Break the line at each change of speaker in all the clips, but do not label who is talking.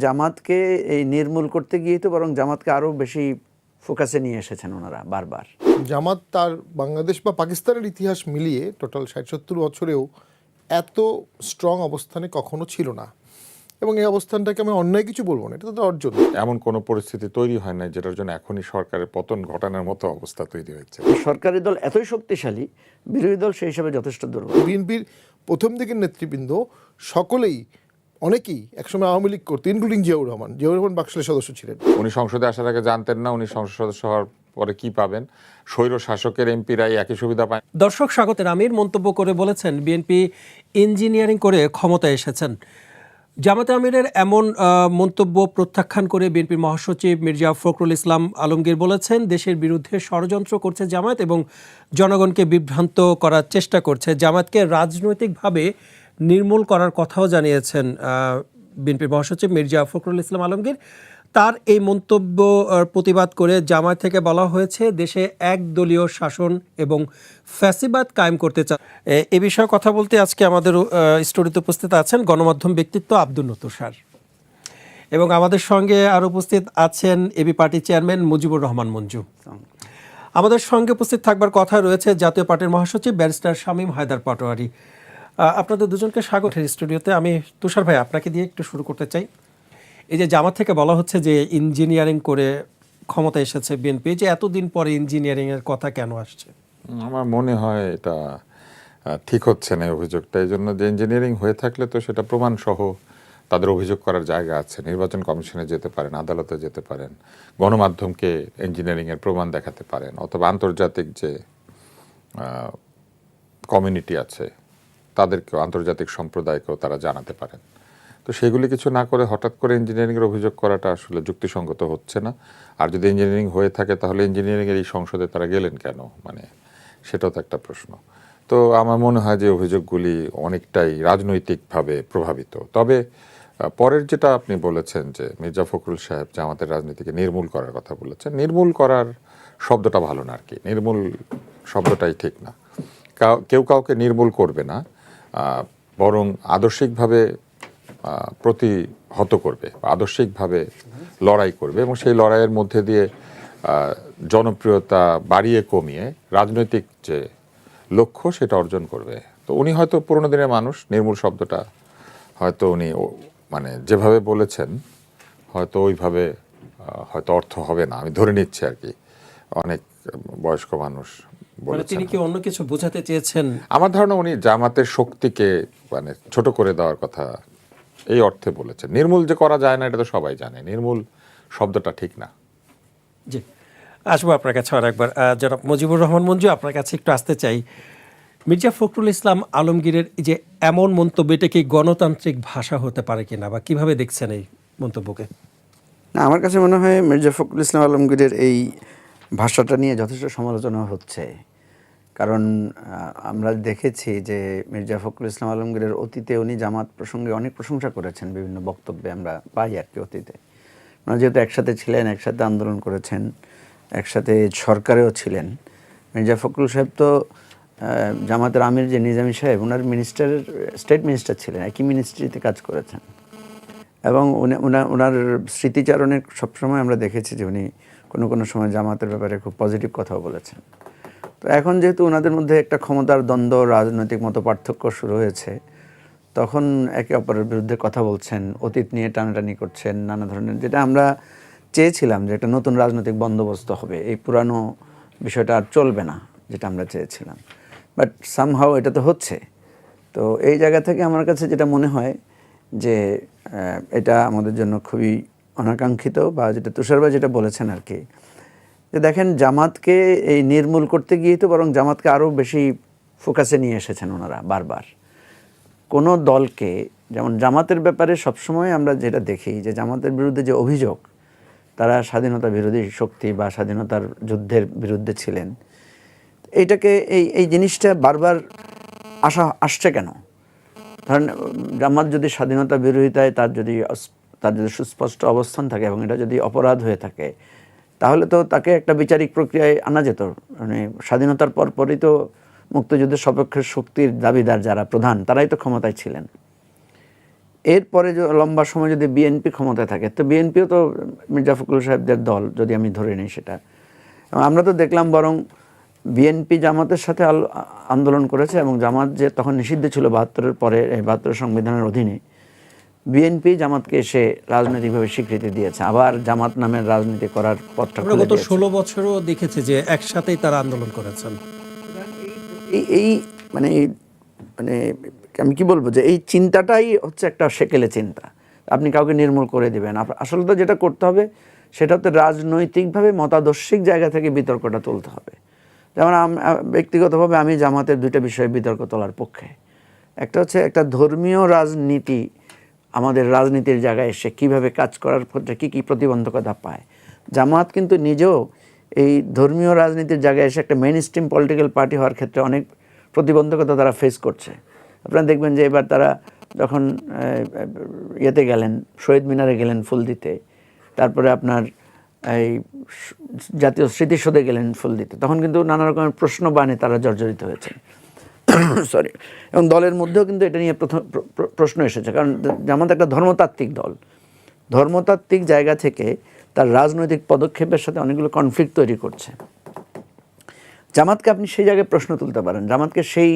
জামাতকে এই নির্মূল করতে গিয়ে তো বরং জামাতকে আরও বেশি ফোকাসে নিয়ে এসেছেন ওনারা বারবার।
জামাত তার বাংলাদেশ বা পাকিস্তানের ইতিহাস মিলিয়ে টোটাল ৬০-৭০ বছরেও এত স্ট্রং অবস্থানে কখনো ছিল না, এবং এই অবস্থানটাকে আমি অন্যায় কিছু বলবো না, এটা তাদের অর্জন।
এমন কোনো পরিস্থিতি তৈরি হয় না যেটার জন্য এখনই সরকারের পতন ঘটানোর মতো অবস্থা তৈরি হয়েছে।
সরকারি দল এতই শক্তিশালী, বিরোধী দল সেই হিসাবে যথেষ্ট দুর্বল।
বিএনপির প্রথম দিকের নেতৃবৃন্দ সকলেই, অনেকেই একসময় আওয়ামী লীগ করতো, ইনক্লুডিং জিয়াউর রহমান বাকশালের সদস্য ছিলেন।
উনি সংসদে আসার আগে জানতেন না উনি সংসদ সদস্য হওয়ার পরে কি পাবেন। স্বৈর শাসকের এমপিরাই একই সুবিধা পায়।
দর্শক স্বাগতের আমির মন্তব্য করে বলেছেন, বিএনপি ইঞ্জিনিয়ারিং করে ক্ষমতায় এসেছেন। জামাতে আমিরের এমন মন্তব্য প্রত্যাখ্যান করে বিএনপির মহাসচিব মির্জা ফখরুল ইসলাম আলমগীর বলেছেন, দেশের বিরুদ্ধে ষড়যন্ত্র করছে জামায়াত এবং জনগণকে বিভ্রান্ত করার চেষ্টা করছে। জামায়াতকে রাজনৈতিকভাবে নির্মূল করার কথাও জানিয়েছেন বিএনপির মহাসচিব মির্জা ফখরুল ইসলাম আলমগীর। তার এই মন্তব্য প্রতিবাদ করে জামায়াত থেকে বলা হয়েছে, দেশে একদলীয় শাসন এবং ফ্যাসিবাদ কায়েম করতে চায়। এ বিষয়ে কথা বলতে আজকে আমাদের স্টুডিওতে উপস্থিত আছেন গণমাধ্যম ব্যক্তিত্ব আব্দুল তুষার, এবং আমাদের সঙ্গে আর উপস্থিত আছেন AB party chairman Mujibur Rahman Manju. আমাদের সঙ্গে উপস্থিত থাকবার কথা রয়েছে জাতীয় পার্টির মহাসচিব ব্যারিস্টার শামীম হায়দার পাটোয়ারি। আপনাদের দুজনকে স্বাগত স্টুডিওতে। আমি তুষার ভাই আপনাকে দিয়ে একটু শুরু করতে চাই। এই যে জামাত থেকে বলা হচ্ছে যে ইঞ্জিনিয়ারিং করে ক্ষমতা এসেছে বিএনপি, যে এতদিন পরে ইঞ্জিনিয়ারিং এর কথা কেন আসছে?
আমার মনে হয় এটা ঠিক হচ্ছে না অভিযোগটা। এই জন্য যে ইঞ্জিনিয়ারিং হয়ে থাকলে তো সেটা প্রমাণ সহ তাদের অভিযোগ করার জায়গা আছে। নির্বাচন কমিশনে যেতে পারেন, আদালতে যেতে পারেন, গণমাধ্যমকে ইঞ্জিনিয়ারিংয়ের প্রমাণ দেখাতে পারেন, অথবা আন্তর্জাতিক যে কমিউনিটি আছে তাদেরকেও, আন্তর্জাতিক সম্প্রদায়কেও তারা জানাতে পারেন। তো সেগুলি কিছু না করে হঠাৎ করে ইঞ্জিনিয়ারিংয়ের অভিযোগ করাটা আসলে যুক্তিসঙ্গত হচ্ছে না। আর যদি ইঞ্জিনিয়ারিং হয়ে থাকে তাহলে ইঞ্জিনিয়ারিংয়ের এই সংসদে তারা গেলেন কেন, মানে সেটাও তো একটা প্রশ্ন। তো আমার মনে হয় যে অভিযোগগুলি অনেকটাই রাজনৈতিকভাবে প্রভাবিত। তবে পরের যেটা আপনি বলেছেন যে মির্জা ফখরুল সাহেব জামাতের রাজনীতিকে নির্মূল করার কথা বলেছেন, নির্মূল করার শব্দটা ভালো না আর কি, নির্মূল শব্দটাই ঠিক না। কেউ কাউকে নির্মূল করবে না, বরং আদর্শিকভাবে প্রতিহত করবে, আদর্শিকভাবে লড়াই করবে, এবং সেই লড়াইয়ের মধ্যে দিয়ে জনপ্রিয়তা বাড়িয়ে কমিয়ে রাজনৈতিক যে লক্ষ্য সেটা অর্জন করবে। তো উনি হয়তো পুরোনো দিনের মানুষ, নির্মূল শব্দটা হয়তো উনি মানে যেভাবে বলেছেন হয়তো ওইভাবে হয়তো অর্থ হবে না, আমি ধরে নিচ্ছি আর কি। অনেক বয়স্ক মানুষ বলেছেন,
তিনি কি অন্য কিছু বোঝাতে চেয়েছেন?
আমার ধারণা উনি জামাতের শক্তিকে মানে ছোট করে দেওয়ার কথা এই অর্থে বলেছেন। নির্মূল যে করা যায় না এটা তো সবাই জানে, নির্মূল শব্দটা ঠিক না।
জি, আসবো আপনার কাছে আর একবার। জনাব মুজিবুর রহমান মঞ্জু, আপনার কাছে একটু আসতে চাই। মির্জা ফখরুল ইসলাম আলমগীরের যে এমন মন্তব্য, এটা কি গণতান্ত্রিক ভাষা হতে পারে কিনা, বা কিভাবে দেখছেন এই মন্তব্যকে?
না, আমার কাছে মনে হয় মির্জা ফখরুল ইসলাম আলমগীরের এই ভাষাটা নিয়ে যথেষ্ট সমালোচনা হচ্ছে। কারণ আমরা দেখেছি যে মির্জা ফখরুল ইসলাম আলমগীরের অতীতে উনি জামাত প্রসঙ্গে অনেক প্রশংসা করেছেন, বিভিন্ন বক্তব্যে আমরা পাই আর কি। অতীতে ওনারা যেহেতু একসাথে ছিলেন, একসাথে আন্দোলন করেছেন, একসাথে সরকারেও ছিলেন। মির্জা ফখরুল সাহেব তো জামাতের আমির যে নিজামী সাহেব, ওনার স্টেট মিনিস্টার ছিলেন, একই মিনিস্ট্রিতে কাজ করেছেন, এবং ওনার স্মৃতিচারণে সবসময় আমরা দেখেছি যে উনি কোনো সময় জামাতের ব্যাপারে খুব পজিটিভ কথাও বলেছেন। তো এখন যেহেতু ওনাদের মধ্যে একটা ক্ষমতার দ্বন্দ্ব, রাজনৈতিক মতো পার্থক্য শুরু হয়েছে, তখন একে অপরের বিরুদ্ধে কথা বলছেন, অতীত নিয়ে টানাটানি করছেন, নানা ধরনের, যেটা আমরা চেয়েছিলাম যে একটা নতুন রাজনৈতিক বন্দোবস্ত হবে, এই পুরানো বিষয়টা আর চলবে না, যেটা আমরা চেয়েছিলাম। বাট সামহাও এটা তো হচ্ছে। তো এই জায়গা থেকে আমার কাছে যেটা মনে হয় যে এটা আমাদের জন্য খুবই অনাকাঙ্ক্ষিত, বা যেটা তুষার ভাই যেটা বলেছেন আর কি, যে দেখেন জামাতকে এই নির্মূল করতে গিয়ে তো বরং জামাতকে আরও বেশি ফোকাসে নিয়ে এসেছেন ওনারা বারবার। কোনো দলকে, যেমন জামাতের ব্যাপারে সবসময় আমরা যেটা দেখি যে জামাতের বিরুদ্ধে যে অভিযোগ, তারা স্বাধীনতা বিরোধী শক্তি বা স্বাধীনতার যুদ্ধের বিরুদ্ধে ছিলেন, এইটাকে এই জিনিসটা বারবার আসছে কেন? ধরেন জামাত যদি স্বাধীনতা বিরোধিতায় তার যদি সুস্পষ্ট অবস্থান থাকে এবং এটা যদি অপরাধ হয়ে থাকে, তাহলে তো তাকে একটা বিচারিক প্রক্রিয়ায় আনা যেত। মানে স্বাধীনতার পরপরই তো মুক্তিযুদ্ধের সপক্ষের শক্তির দাবিদার যারা প্রধান, তারাই তো ক্ষমতায় ছিলেন। এরপরে লম্বা সময় যদি বিএনপি ক্ষমতায় থাকে, তো বিএনপিও তো মির্জা ফখরুল সাহেবদের দল, যদি আমি ধরে নিই সেটা। এবং আমরা তো দেখলাম বরং বিএনপি জামাতের সাথে আন্দোলন করেছে, এবং জামাত যে তখন নিষিদ্ধ ছিল ৭২-এর পরে, এই ৭২ সংবিধানের অধীনে বিএনপি জামাতকে এসে রাজনৈতিকভাবে স্বীকৃতি দিয়েছে, আবার জামাত নামের রাজনীতি করার পথটা
আমরা
খুলে
গত
দিয়েছে।
16 বছরও দেখেছি যে একসাথেই তারা আন্দোলন করেছেন।
এই মানে মানে আমি কি বলবো, যে এই চিন্তাটাই হচ্ছে একটা সেকেলে চিন্তা। আপনি কাউকে নির্মূল করে দিবেন, আসলে তো যেটা করতে হবে সেটা হচ্ছে রাজনৈতিকভাবে মতাদর্শিক জায়গা থেকে বিতর্কটা তুলতে হবে। যেমন ব্যক্তিগতভাবে আমি জামাতের দুইটা বিষয়ে বিতর্ক তোলার পক্ষে। একটা হচ্ছে একটা ধর্মীয় রাজনীতি আমাদের রাজনীতির জায়গায় এসে কীভাবে কাজ করার ক্ষেত্রে কী কী প্রতিবন্ধকতা পায়। জামাত কিন্তু নিজেও এই ধর্মীয় রাজনীতির জায়গায় এসে একটা মেইন স্ট্রিম পলিটিক্যাল পার্টি হওয়ার ক্ষেত্রে অনেক প্রতিবন্ধকতা তারা ফেস করছে। আপনারা দেখবেন যে এবার তারা যখন ইয়েতে গেলেন, শহীদ মিনারে গেলেন ফুল দিতে, তারপরে আপনার এই জাতীয় স্মৃতিসৌধে গেলেন ফুল দিতে, তখন কিন্তু নানা রকমের প্রশ্ন বানে তারা জর্জরিত হয়েছেন। সরি। এবং দলের মধ্যেও কিন্তু এটা নিয়ে প্রশ্ন এসেছে, কারণ জামাত একটা ধর্মতাত্ত্বিক দল। ধর্মতাত্ত্বিক জায়গা থেকে তার রাজনৈতিক পদক্ষেপের সাথে অনেকগুলো কনফ্লিক্ট তৈরি করছে। জামাতকে আপনি সেই জায়গায় প্রশ্ন তুলতে পারেন, জামাতকে সেই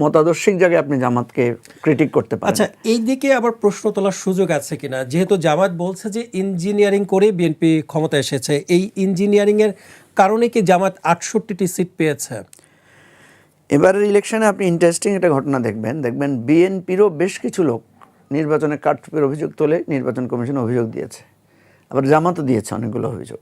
মতাদর্শিক জায়গায় আপনি জামাতকে ক্রিটিক করতে পারেন।
আচ্ছা, এই দিকে আবার প্রশ্ন তোলার সুযোগ আছে কিনা, যেহেতু জামাত বলছে যে ইঞ্জিনিয়ারিং করে বিএনপি ক্ষমতা এসেছে, এই ইঞ্জিনিয়ারিং এর কারণে কি জামাত 68টি সিট পেয়েছে?
এবারের ইলেকশনে আপনি ইন্টারেস্টিং একটা ঘটনা দেখবেন বিএনপিরও বেশ কিছু লোক নির্বাচনে কারচুপির অভিযোগ তোলে নির্বাচন কমিশন অভিযোগ দিয়েছে, আবার জামাতও দিয়েছে অনেকগুলো অভিযোগ।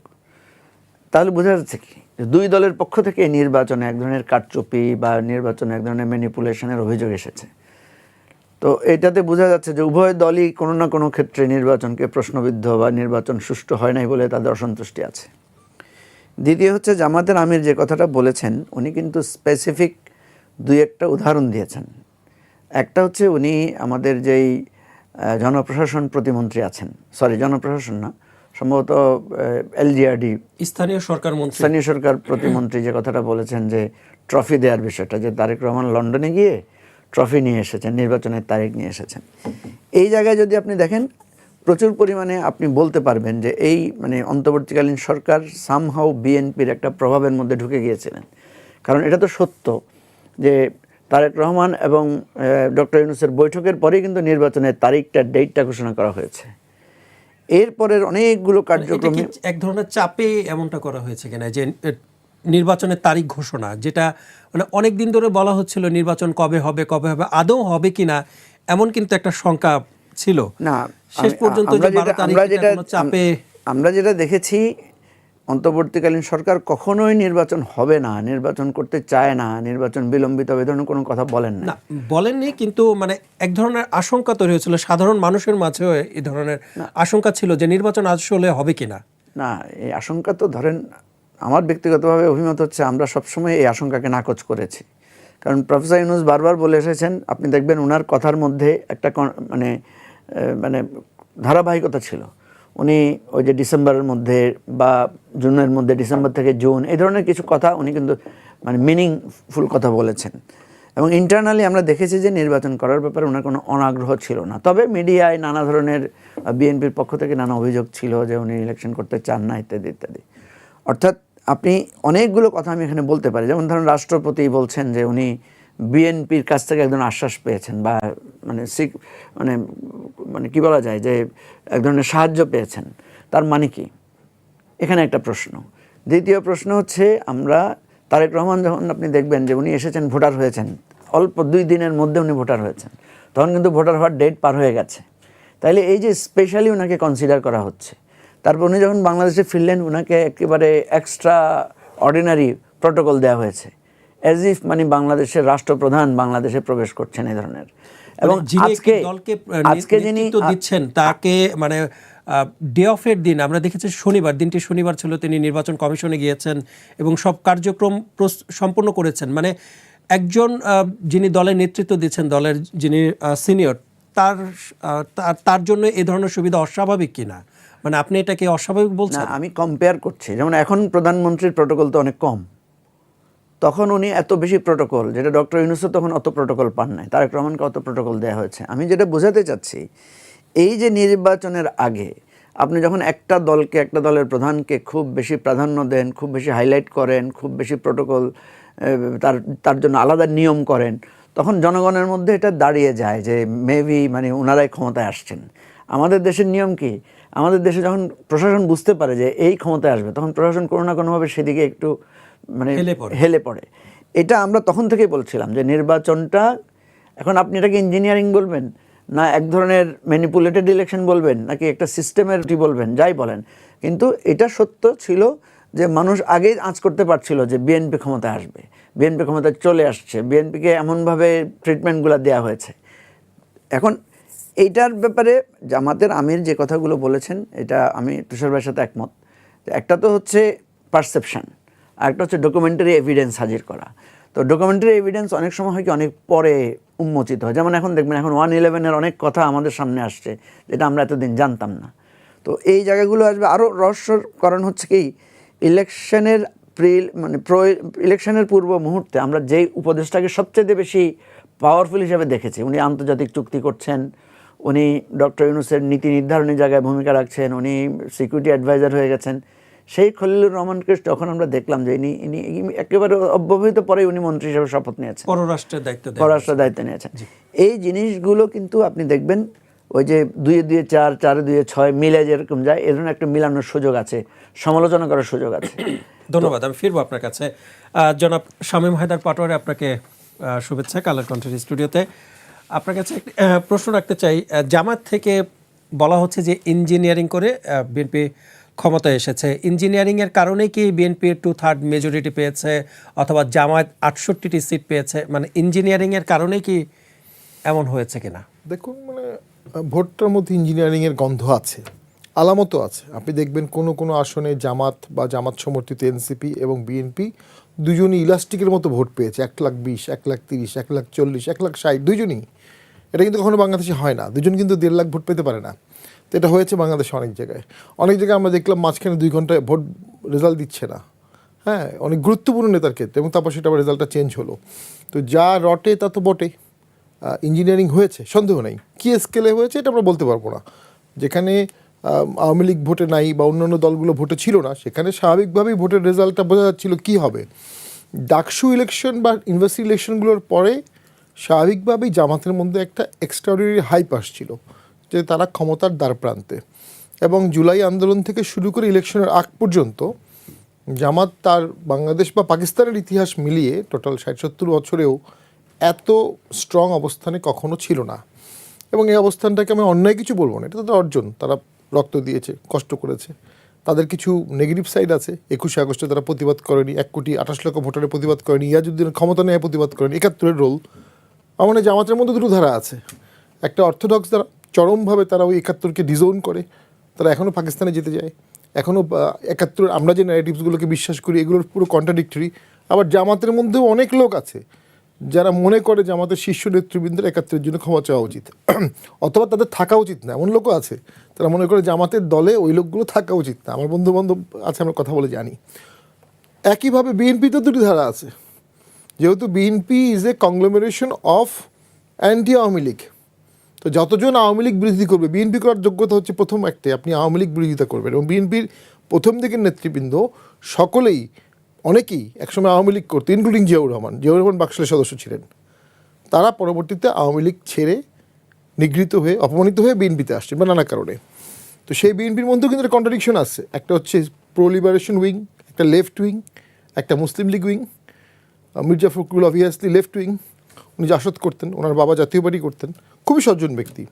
তাহলে বোঝা যাচ্ছে কি, দুই দলের পক্ষ থেকে নির্বাচনে এক ধরনের কারচুপি বা নির্বাচনে এক ধরনের ম্যানিপুলেশনের অভিযোগ এসেছে। তো এটাতে বোঝা যাচ্ছে যে উভয় দলই কোনো না কোনো ক্ষেত্রে নির্বাচনকে প্রশ্নবিদ্ধ বা নির্বাচন সুষ্ঠু হয় নাই বলে তাদের অসন্তুষ্টি আছে। দ্বিতীয় হচ্ছে জামাতের আমির যে কথাটা বলেছেন, উনি কিন্তু স্পেসিফিক দুই একটা উদাহরণ দিয়েছেন। একটা হচ্ছে উনি আমাদের যেই জনপ্রশাসন প্রতিমন্ত্রী আছেন, জনপ্রশাসন না, সম্ভবত এলজিআরডি,
স্থানীয় সরকার
প্রতিমন্ত্রী যে কথাটা বলেছেন যে ট্রফি দেওয়ার বিষয়টা, যে তারেক রহমান লন্ডনে গিয়ে ট্রফি নিয়ে এসেছেন, নির্বাচনের তারিখ নিয়ে এসেছেন। এই জায়গায় যদি আপনি দেখেন প্রচুর পরিমাণে আপনি বলতে পারবেন যে এই মানে অন্তর্বর্তীকালীন সরকার সামহাউ বিএনপির একটা প্রভাবের মধ্যে ঢুকে গিয়েছিলেন। কারণ এটা তো সত্য যে তারেক রহমান এবং ডক্টর ইউনূসের বৈঠকের পরেই কিন্তু নির্বাচনের ডেটটা ঘোষণা করা হয়েছে। এরপরের অনেকগুলো কার্যক্রমে
এক ধরনের চাপে এমনটা করা হয়েছে কিনা, যে নির্বাচনের তারিখ ঘোষণা, যেটা মানে অনেক দিন ধরে বলা হচ্ছিল নির্বাচন কবে হবে আদৌ হবে কিনা, এমন কিন্তু একটা শঙ্কা ছিল
না।
শেষ পর্যন্ত যে 12 তারিখে কোনো চাপে
আমরা যেটা দেখেছি, অন্তর্বর্তীকালীন সরকার কখনোই নির্বাচন হবে না, নির্বাচন করতে চায় না, নির্বাচন বিলম্বিত হবে, ধরনের কোনো কথা বলেননি,
কিন্তু মানে এক ধরনের আশঙ্কা তৈরি হয়েছিল সাধারণ মানুষের মাঝেও, এই ধরনের আশঙ্কা ছিল যে নির্বাচন আসলে হবে কিনা।
না, এই আশঙ্কা তো ধরেন আমার ব্যক্তিগতভাবে অভিমত হচ্ছে আমরা সবসময় এই আশঙ্কাকে নাকচ করেছি। কারণ প্রফেসর ইউনূস বারবার বলে এসেছেন, আপনি দেখবেন ওনার কথার মধ্যে একটা মানে ধারাবাহিকতা ছিল। উনি ওই যে ডিসেম্বরের মধ্যে বা জুনের মধ্যে, ডিসেম্বর থেকে জুন, এই ধরনের কিছু কথা উনি কিন্তু মানে মিনিংফুল কথা বলেছেন। এবং ইন্টারনালি আমরা দেখেছি যে নির্বাচন করার ব্যাপারে ওনার কোনো অনাগ্রহ ছিল না। তবে মিডিয়ায় নানা ধরনের বিএনপির পক্ষ থেকে নানা অভিযোগ ছিল যে উনি ইলেকশন করতে চান না, ইত্যাদি ইত্যাদি। অর্থাৎ আপনি অনেকগুলো কথা আমি এখানে বলতে পারি, যেমন ধরুন রাষ্ট্রপতি বলছেন যে উনি বিএনপির কাছ থেকে একজন আশ্বাস পেয়েছেন, বা মানে কি বলা যায় যে এক ধরনের সাহায্য পেয়েছেন। তার মানে কি, এখানে একটা প্রশ্ন। দ্বিতীয় প্রশ্ন হচ্ছে, আমরা তারেক রহমান যখন আপনি দেখবেন যে উনি এসেছেন, ভোটার হয়েছেন, অল্প 2 দিনের মধ্যে উনি ভোটার হয়েছেন, তখন কিন্তু ভোটার হওয়ার ডেট পার হয়ে গেছে। তাইলে এই যে স্পেশালি ওনাকে কনসিডার করা হচ্ছে, তারপর উনি যখন বাংলাদেশে ফিরলেন ওনাকে একেবারে এক্সট্রা অর্ডিনারি প্রটোকল দেওয়া হয়েছে, অ্যাজ ইফ মানে বাংলাদেশের রাষ্ট্রপ্রধান বাংলাদেশে প্রবেশ করছেন, এই ধরনের। এবং
আজকে যিনি দিচ্ছেন তাকে মানে ডে অফের দিন আমরা দেখেছি শনিবার, দিনটি শনিবার ছিল, তিনি নির্বাচন কমিশনে গিয়েছেন এবং সব কার্যক্রম সম্পন্ন করেছেন। মানে একজন যিনি দলের নেতৃত্ব দিচ্ছেন, দলের যিনি সিনিয়র, তার জন্য এই ধরনের সুবিধা অস্বাভাবিক কিনা, মানে আপনি এটাকে অস্বাভাবিক বলছেন?
আমি কম্পেয়ার করছি, যেমন এখন প্রধানমন্ত্রীর প্রটোকল তো অনেক কম, তখন উনি এত বেশি প্রোটোকল, যেটা ডক্টর ইউনূসও তখন অত প্রোটোকল পান নাই, তারেক রহমানকে অত প্রোটোকল দেওয়া হয়েছে। আমি যেটা বোঝাতে চাচ্ছি, এই যে নির্বাচনের আগে আপনি যখন একটা দলকে, একটা দলের প্রধানকে খুব বেশি প্রাধান্য দেন, খুব বেশি হাইলাইট করেন, খুব বেশি প্রোটোকল, তার জন্য আলাদা নিয়ম করেন, তখন জনগণের মধ্যে এটা দাঁড়িয়ে যায় যে মেবি মানে ওনারাই ক্ষমতায় আসছেন। আমাদের দেশের নিয়ম কি, আমাদের দেশে যখন প্রশাসন বুঝতে পারে যে এই ক্ষমতায় আসবে, তখন প্রশাসন কোনো না কোনোভাবে সেদিকে একটু মানে হেলে পড়ে। এটা আমরা তখন থেকেই বলছিলাম যে নির্বাচনটা, এখন আপনি এটাকে ইঞ্জিনিয়ারিং বলবেন, না এক ধরনের ম্যানিপুলেটেড ইলেকশন বলবেন, নাকি একটা সিস্টেমের বলবেন, যাই বলেন, কিন্তু এটা সত্য ছিল যে মানুষ আগেই আঁচ করতে পারছিল যে বিএনপি ক্ষমতায় আসবে, বিএনপি ক্ষমতায় চলে আসছে, বিএনপিকে এমনভাবে ট্রিটমেন্টগুলো দেওয়া হয়েছে। এখন এইটার ব্যাপারে জামাতের আমির যে কথাগুলো বলেছেন, এটা আমি তুষার ভাইয়ের সাথে একমত। একটা তো হচ্ছে পারসেপশন, আর একটা হচ্ছে ডকুমেন্টারি এভিডেন্স হাজির করা। তো ডকুমেন্টারি এভিডেন্স অনেক সময় হয় কি অনেক পরে উন্মোচিত হয়। যেমন এখন দেখবেন, এখন 1/11-এর অনেক কথা আমাদের সামনে আসছে যেটা আমরা এতদিন জানতাম না। তো এই জায়গাগুলো আসবে। আরও রহস্যর কারণ হচ্ছে কি, ইলেকশনের ইলেকশনের পূর্ব মুহূর্তে আমরা যেই উপদেষ্টাকে সবচেয়ে বেশি পাওয়ারফুল হিসেবে দেখেছি, উনি আন্তর্জাতিক চুক্তি করছেন, উনি ডক্টর ইউনূসের নীতি নির্ধারণের জায়গায় ভূমিকা রাখছেন, উনি সিকিউরিটি অ্যাডভাইজার হয়ে গেছেন, সেই খলিলুর রহমানকে যখন আমরা দেখলাম যে ইনি একেবারে অব্যবহিত পরে উনি মন্ত্রী হিসেবে শপথ নিয়েছেন, পররাষ্ট্রের দায়িত্ব নিয়েছেন। এই জিনিসগুলো কিন্তু আপনি দেখবেন ওই যে 2-2 4, 4-2 6 মিলে যেরকম যায়, এর জন্য একটা মিলানোর সুযোগ আছে, সমালোচনা করার সুযোগ আছে।
ধন্যবাদ। আমি ফিরবো আপনার কাছে। জনাব শামীম হায়দার পাটোয়ারি, আপনাকে শুভেচ্ছা কালার কন্ঠের স্টুডিওতে। আপনার কাছে প্রশ্ন রাখতে চাই, জামাত থেকে বলা হচ্ছে যে ইঞ্জিনিয়ারিং করে বিএনপি ক্ষমতায় এসেছে। ইঞ্জিনিয়ারিংয়ের কারণেই কি বিএনপি 2/3 মেজরিটি পেয়েছে, অথবা জামাত 68টি সিট পেয়েছে? মানে ইঞ্জিনিয়ারিংয়ের কারণেই কি এমন হয়েছে কিনা?
দেখুন, মানে ভোটটার মধ্যে ইঞ্জিনিয়ারিংয়ের গন্ধ আছে, আলামতও আছে। আপনি দেখবেন কোনো কোনো আসনে জামাত বা জামাত সমর্থিত এনসিপি এবং বিএনপি দুজনই ইলাস্টিকের মতো ভোট পেয়েছে। 1,20,000, 1,30,000, 1,40,000, 1,60,000, দুজনই। এটা কিন্তু কখনো বাংলাদেশে হয় না, দুজন কিন্তু 1.5 লাখ ভোট পেতে পারে না। তো এটা হয়েছে বাংলাদেশে অনেক জায়গায়। অনেক জায়গায় আমরা দেখলাম মাঝখানে 2 ঘন্টায় ভোট রেজাল্ট দিচ্ছে না, হ্যাঁ, অনেক গুরুত্বপূর্ণ নেতার ক্ষেত্রে, এবং তারপর সেটা আবার রেজাল্টটা চেঞ্জ হলো। তো যা রটে তা তো বটে। ইঞ্জিনিয়ারিং হয়েছে, সন্দেহ নেই। কী স্কেলে হয়েছে এটা আমরা বলতে পারবো না। যেখানে আওয়ামী লীগ ভোটে নাই বা অন্যান্য দলগুলো ভোটে ছিল না, সেখানে স্বাভাবিকভাবেই ভোটের রেজাল্টটা বোঝা যাচ্ছিল কী হবে। ডাকসু ইলেকশন বা ইউনিভার্সিটি ইলেকশনগুলোর পরে স্বাভাবিকভাবেই জামাতের মধ্যে একটা এক্সট্রাঅর্ডিনারি হাইপ আসছিল যে তারা ক্ষমতার দ্বারপ্রান্তে। এবং জুলাই আন্দোলন থেকে শুরু করে ইলেকশনের আগ পর্যন্ত জামাত তার বাংলাদেশ বা পাকিস্তানের ইতিহাস মিলিয়ে টোটাল 60-70 বছরেও এত স্ট্রং অবস্থানে কখনো ছিল না। এবং এই অবস্থানটাকে আমি অন্যায় কিছু বলবো না, এটা তাদের অর্জন, তারা রক্ত দিয়েছে, কষ্ট করেছে। তাদের কিছু নেগেটিভ সাইড আছে। 21শে আগস্টে তারা প্রতিবাদ করেনি, 1,28,00,000 ভোটারের প্রতিবাদ করেনি, ইয়াজউদ্দিনের ক্ষমতা নেয় প্রতিবাদ করেনি, 71-এর রোল। আমার মনে হয় জামাতের মধ্যে দুটো ধারা আছে। একটা অর্থোডক্স দ্বারা চরমভাবে তারা ওই 71কে ডিজোন করে, তারা এখনও পাকিস্তানে যেতে যায়, এখনও 71 আমরা যে ন্যারেটিভসগুলোকে বিশ্বাস করি এগুলোর পুরো কন্ট্রাডিক্টরি। আবার জামাতের মধ্যেও অনেক লোক আছে যারা মনে করে জামাতের শীর্ষ নেতৃবৃন্দের 71-এর জন্য ক্ষমা চাওয়া উচিত, অথবা তাদের থাকা উচিত না, এমন লোকও আছে। তারা মনে করে জামাতের দলে ওই লোকগুলো থাকা উচিত না। আমার বন্ধু বান্ধব আছে, আমরা কথা বলে জানি। একইভাবে বিএনপিতে দুটি ধারা আছে। যেহেতু BNP is a conglomeration of anti Awami League, তো যতজন আওয়ামী লীগ বিরোধী করবে, বিএনপি করার যোগ্যতা হচ্ছে প্রথম একটাই, আপনি আওয়ামী লীগ বিরোধিতা করবেন। এবং বিএনপির প্রথম দিকের নেতৃবৃন্দ সকলেই, অনেকেই একসময় আওয়ামী লীগ করতো, ইনক্লুডিং জিয়াউর রহমান বাকশালের সদস্য ছিলেন। তারা পরবর্তীতে আওয়ামী লীগ ছেড়ে নিগৃহীত হয়ে, অপমানিত হয়ে বিএনপিতে আসছেন বা নানা কারণে। তো সেই বিএনপির মধ্যেও কিন্তু একটা কন্ট্রাডিকশন আছে। একটা হচ্ছে প্রো লিবারেশন উইং, একটা লেফট উইং, একটা Muslim League wing. Mirza Fakhrul obviously left wing, উনি জাসদ করতেন, ওনার বাবা জাতীয় পার্টি করতেন, খুবই সজ্জন ব্যক্তি।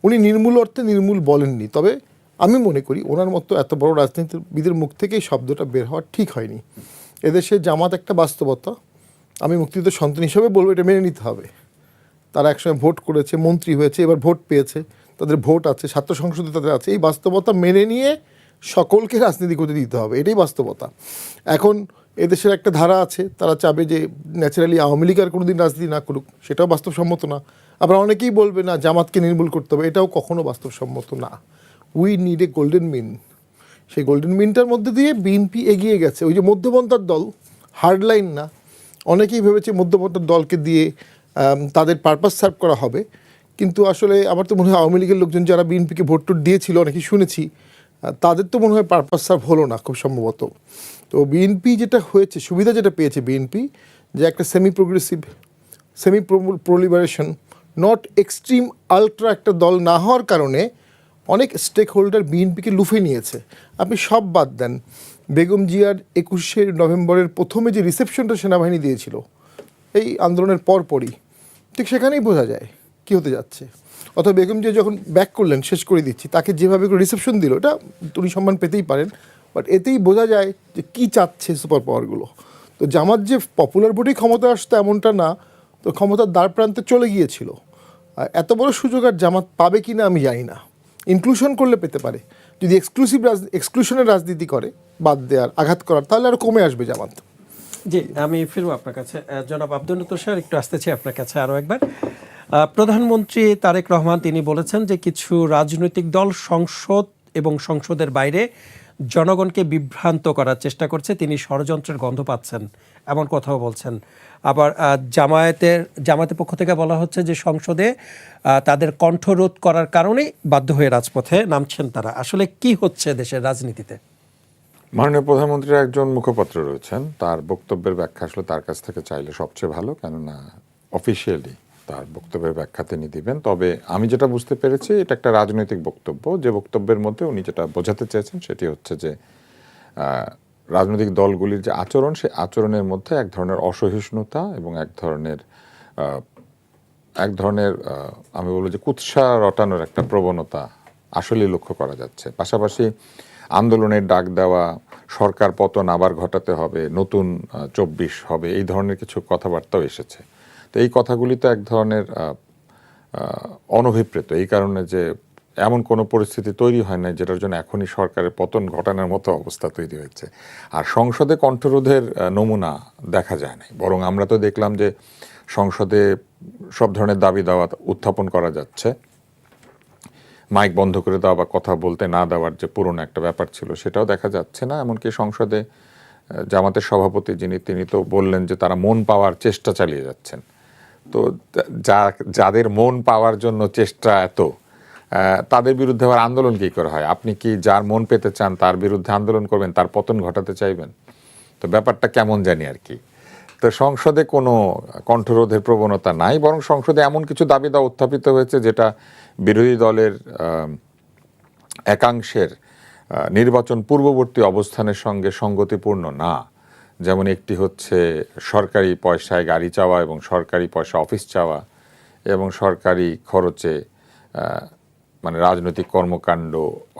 উনি নির্মূল অর্থে নির্মূল বলেননি, তবে আমি মনে করি ওনার মতো এত বড় রাজনীতিবিদের মুখ থেকে এই শব্দটা বের হওয়া ঠিক হয়নি। এদেশে জামাত একটা বাস্তবতা, আমি মুক্তিযুদ্ধ সন্তান হিসাবে বলবো, এটা মেনে নিতে হবে। তারা একসময় ভোট করেছে, মন্ত্রী হয়েছে, এবার ভোট পেয়েছে, তাদের ভোট আছে, ছাত্র সংসদে তাদের আছে। এই বাস্তবতা মেনে নিয়ে সকলকে রাজনীতি করতে দিতে হবে, এটাই বাস্তবতা। এখন এদেশের একটা ধারা আছে, তারা চাবে যে ন্যাচারালি আওয়ামী লীগ আর কোনো দিন রাজনীতি না করুক, সেটাও বাস্তবসম্মত না। আবার অনেকেই বলবে না জামাতকে নির্মূল করতে হবে, এটাও কখনো বাস্তবসম্মত না। উই নিড এ গোল্ডেন মিন। সেই গোল্ডেন মিনটার মধ্যে দিয়ে বিএনপি এগিয়ে গেছে। ওই যে মধ্যপন্থার দল, হার্ডলাইন না, অনেকেই ভেবেছে মধ্যপন্থী দলকে দিয়ে তাদের পারপাস সার্ভ করা হবে, কিন্তু আসলে আমার তো মনে হয় আওয়ামী লীগের লোকজন যারা বিএনপিকে ভোট টোট দিয়েছিল, অনেকেই শুনেছি, তাদের তো মনে হয় পারপাস সার্ভ হলো না খুব সম্ভবত। তো বিএনপি যেটা হয়েছে, সুবিধা যেটা পেয়েছে বিএনপি, যে একটা semi progressive, semi proliberation, not extreme ultra একটা দল না হওয়ার কারণে অনেক স্টেক হোল্ডার বিএনপিকে লুফে নিয়েছে। আপনি সব বাদ দেন, বেগম জিয়ার 21শে নভেম্বরের প্রথমে যে রিসেপশনটা সেনাবাহিনী দিয়েছিল এই আন্দোলনের পরপরই, ঠিক সেখানেই বোঝা যায় কী হতে যাচ্ছে। অথবা বেগম জিয়া যখন ব্যাক করলেন, শেষ করে দিচ্ছি, তাকে যেভাবে করে রিসেপশন দিল, এটা উনি সম্মান পেতেই পারেন, বাট এতেই বোঝা যায় যে কী চাচ্ছে সুপার পাওয়ারগুলো। তো জামাত যে পপুলার ভোটেই ক্ষমতা আসতো এমনটা না, তো ক্ষমতার দ্বার প্রান্তে চলে গিয়েছিল। এত বড় সুযোগ আর জামাত পাবে কি না আমি জানি না। ইনক্লুশন করলে পেতে পারে, যদি এক্সক্লুশনের রাজনীতি করে, বাদ দেওয়ার, আঘাত করার, তাহলে আরও কমে আসবে জামাত।
জি, আমি ফিরবো আপনার কাছে। জনাব আব্দুল তুষার, একটু আসতেছি আপনার কাছে আরও একবার। প্রধানমন্ত্রী তারেক রহমান তিনি বলেছেন যে কিছু রাজনৈতিক দল সংসদ এবং সংসদের বাইরে জনগণকে বিভ্রান্ত করার চেষ্টা করছে, তিনি ষড়যন্ত্রের গন্ধ পাচ্ছেন, এমন কথাও বলছেন। আবার জামায়াতের পক্ষ থেকে বলা হচ্ছে যে সংসদে তাদের কণ্ঠরোধ করার কারণেই বাধ্য হয়ে রাজপথে নামছেন তারা। আসলে কি হচ্ছে দেশের রাজনীতিতে?
মাননীয় প্রধানমন্ত্রীর একজন মুখপাত্র রয়েছেন, তার বক্তব্যের ব্যাখ্যা আসলে তার কাছ থেকে চাইলে সবচেয়ে ভালো, কেননা অফিসিয়ালি তার বক্তব্যের ব্যাখ্যা তিনি দিবেন। তবে আমি যেটা বুঝতে পেরেছি, এটা একটা রাজনৈতিক বক্তব্য, যে বক্তব্যের মধ্যে উনি যেটা বোঝাতে চেয়েছেন সেটি হচ্ছে যে রাজনৈতিক দলগুলির যে আচরণ, সেই আচরণের মধ্যে এক ধরনের অসহিষ্ণুতা এবং এক ধরনের আমি বলবো যে কুৎসা রটানোর একটা প্রবণতা আসলেই লক্ষ্য করা যাচ্ছে। পাশাপাশি আন্দোলনের ডাক দেওয়া, সরকার পতন আবার ঘটাতে হবে, নতুন 24 হবে, এই ধরনের কিছু কথাবার্তাও এসেছে। তো এই কথাগুলি তো এক ধরনের অনভিপ্রেত, এই কারণে যে এমন কোনো পরিস্থিতি তৈরি হয় না যেটার জন্য এখনই সরকারের পতন ঘটানোর মতো অবস্থা তৈরি হয়েছে। আর সংসদে কণ্ঠরোধের নমুনা দেখা যায় না, বরং আমরা তো দেখলাম যে সংসদে সব ধরনের দাবি দাওয়া উত্থাপন করা যাচ্ছে। মাইক বন্ধ করে দেওয়া বা কথা বলতে না দেওয়ার যে পুরনো একটা ব্যাপার ছিল, সেটাও দেখা যাচ্ছে না। এমনকি সংসদে জামাতের সভাপতি তিনি তো বললেন যে তারা মন পাওয়ার চেষ্টা চালিয়ে যাচ্ছেন। তো যাদের মন পাওয়ার জন্য চেষ্টা এত, তাদের বিরুদ্ধে আবার আন্দোলন কী করে হয়? আপনি কি যার মন পেতে চান তার বিরুদ্ধে আন্দোলন করবেন, তার পতন ঘটাতে চাইবেন? তো ব্যাপারটা কেমন জানি আর কি। তো সংসদে কোনো কণ্ঠরোধের প্রবণতা নাই, বরং সংসদে এমন কিছু দাবি দাওয়া উত্থাপিত হয়েছে যেটা বিরোধী দলের একাংশের নির্বাচন পূর্ববর্তী অবস্থানের সঙ্গে সঙ্গতিপূর্ণ না। যেমন একটি হচ্ছে সরকারি পয়সায় গাড়ি চাওয়া এবং সরকারি পয়সা অফিস চাওয়া এবং সরকারি খরচে মানে রাজনৈতিক কর্মকাণ্ড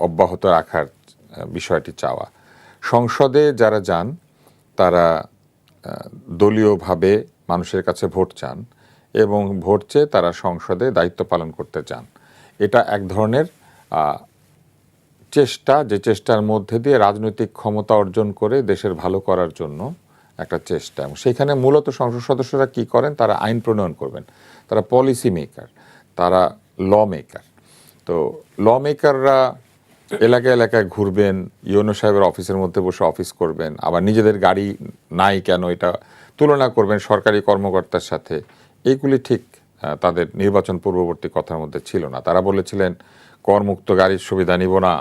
অব্যাহত রাখার বিষয়টি চাওয়া। সংসদে যারা যান তারা দলীয়ভাবে মানুষের কাছে ভোট চান এবং ভোট চেয়ে তারা সংসদে দায়িত্ব পালন করতে চান। এটা এক ধরনের চেষ্টা, যে চেষ্টার মধ্যে দিয়ে রাজনৈতিক ক্ষমতা অর্জন করে দেশের ভালো করার জন্য একটা চেষ্টা। এবং সেখানে মূলত সংসদ সদস্যরা কি করেন? তারা আইন প্রণয়ন করবেন, তারা পলিসি মেকার, তারা ল মেকার। তো ল মেকাররা এলাকায় এলাকায় ঘুরবেন, ইউনো সাহেবের অফিসের মধ্যে বসে অফিস করবেন, আবার নিজেদের গাড়ি নাই কেন এটা তুলনা করবেন সরকারি কর্মকর্তার সাথে। এইগুলি ঠিক তাদের নির্বাচন পূর্ববর্তী কথার মধ্যে ছিল না। তারা বলেছিলেন করমুক্ত গাড়ির সুবিধা নিব না।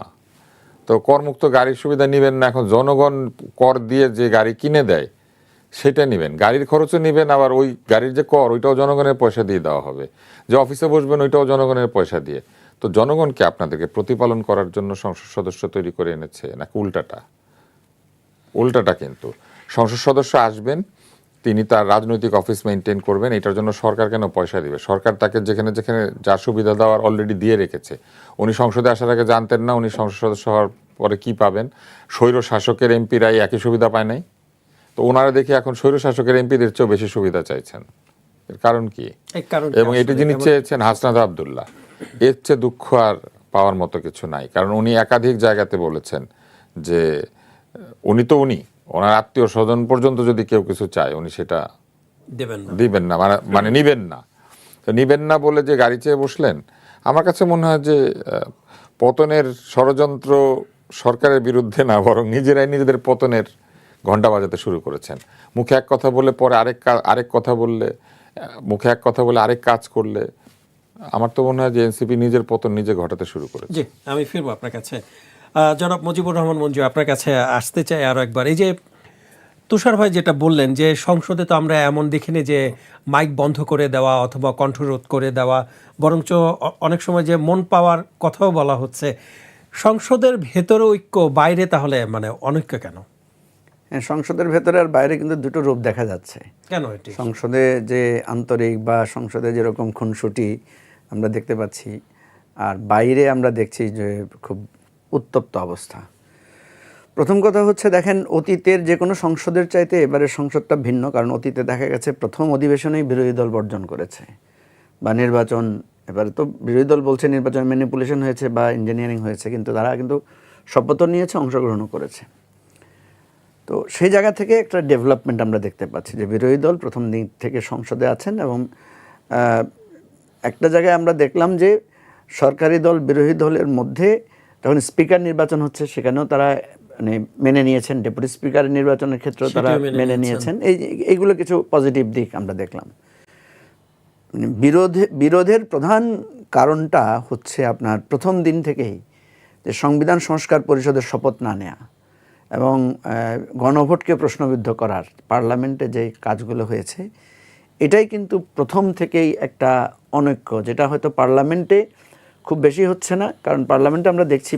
তো করমুক্ত গাড়ির সুবিধা নেবেন না, এখন জনগণ কর দিয়ে যে গাড়ি কিনে দেয় সেটা নেবেন, গাড়ির খরচও নেবেন, আবার ওই গাড়ির যে কর ওইটাও জনগণের পয়সা দিয়ে দেওয়া হবে, যে অফিসে বসবেন ওইটাও জনগণের পয়সা দিয়ে। তো জনগণকে আপনাদেরকে প্রতিপালন করার জন্য সংসদ সদস্য তৈরি করে এনেছে নাকি উল্টাটা? কিন্তু সংসদ সদস্য আসবেন, তিনি তার রাজনৈতিক অফিস মেনটেন করবেন, এটার জন্য সরকার কেন পয়সা দিবে? সরকার তাকে যেখানে যেখানে যা সুবিধা দেওয়ার অলরেডি দিয়ে রেখেছে। উনি সংসদে আসার আগে জানতেন না উনি সংসদ সদস্য হওয়ার পরে কি পাবেন? স্বৈর শাসকের এমপিরাই একই সুবিধা পায় নাই? তো ওনারা দেখে এখন স্বৈর শাসকের এমপিদের চেয়েও বেশি সুবিধা চাইছেন। এর কারণ কি? এবং এটি যিনি চেয়েছেন হাসনাত আব্দুল্লাহ, এর চেয়ে দুঃখ আর পাওয়ার মতো কিছু নাই। কারণ উনি একাধিক জায়গাতে বলেছেন যে উনি ওনার আত্মীয় স্বজন পর্যন্ত যদি কেউ কিছু চায় উনি সেটা দিবেন না, মানে নিবেন না। তো নিবেন না বলে যে গাড়ি চেয়ে বসলেন। আমার কাছে মনে হয় যে পতনের ষড়যন্ত্র সরকারের বিরুদ্ধে না, বরং নিজেরাই নিজেদের পতনের ঘন্টা বাজাতে শুরু করেছেন। মুখে এক কথা বলে পরে আরেক কথা বললে, মুখে এক কথা বলে আরেক কাজ করলে, আমার তো মনে হয় যে এনসিপি নিজের পতন নিজে ঘটাতে শুরু করেছে।
জি, আমি ফিরবো আপনার কাছে। জনাব মুজিবুর রহমান মঞ্জু, আপনার কাছে আসতে চাই আরও একবার। এই যে তুষার ভাই যেটা বললেন যে সংসদে তো আমরা এমন দেখিনি যে মাইক বন্ধ করে দেওয়া অথবা কণ্ঠরোধ করে দেওয়া, বরঞ্চ অনেক সময় যে মন পাওয়ার কথাও বলা হচ্ছে। সংসদের ভেতরে ঐক্য, বাইরে তাহলে মানে অনৈক্য কেন?
হ্যাঁ, সংসদের ভেতরে আর বাইরে কিন্তু দুটো রূপ দেখা যাচ্ছে।
কেন এটি?
সংসদে যে আন্তরিক বা সংসদে যেরকম খুনসুটি আমরা দেখতে পাচ্ছি, আর বাইরে আমরা দেখছি যে খুব উত্তপ্ত অবস্থা। প্রথম কথা হচ্ছে, দেখেন, অতীতের যে কোনো সংসদের চাইতে এবারের সংসদটা ভিন্ন। কারণ অতীতে দেখা গেছে প্রথম অধিবেশনেই বিরোধী দল বর্জন করেছে, বা নির্বাচন, এবারে তো বিরোধী দল বলছে নির্বাচন ম্যানিপুলেশন হয়েছে বা ইঞ্জিনিয়ারিং হয়েছে, কিন্তু তারা কিন্তু শপথ নিয়েছে, অংশগ্রহণও করেছে। তো সেই জায়গা থেকে একটা ডেভেলপমেন্ট আমরা দেখতে পাচ্ছি যে বিরোধী দল প্রথম দিন থেকে সংসদে আছেন, এবং একটা জায়গায় আমরা দেখলাম যে সরকারি দল বিরোধী দলের মধ্যে যখন স্পিকার নির্বাচন হচ্ছে সেখানেও তারা মানে মেনে নিয়েছেন, ডেপুটি স্পিকারের নির্বাচনের ক্ষেত্রেও তারা মেনে নিয়েছেন। এইগুলো কিছু পজিটিভ দিক আমরা দেখলাম। মানে বিরোধের প্রধান কারণটা হচ্ছে আপনার প্রথম দিন থেকেই যে সংবিধান সংস্কার পরিষদের শপথ না নেয়া এবং গণভোটকে প্রশ্নবিদ্ধ করার পার্লামেন্টে যে কাজগুলো হয়েছে, এটাই কিন্তু প্রথম থেকেই একটা অনৈক্য, যেটা হয়তো পার্লামেন্টে খুব বেশি হচ্ছে না। কারণ পার্লামেন্টে আমরা দেখছি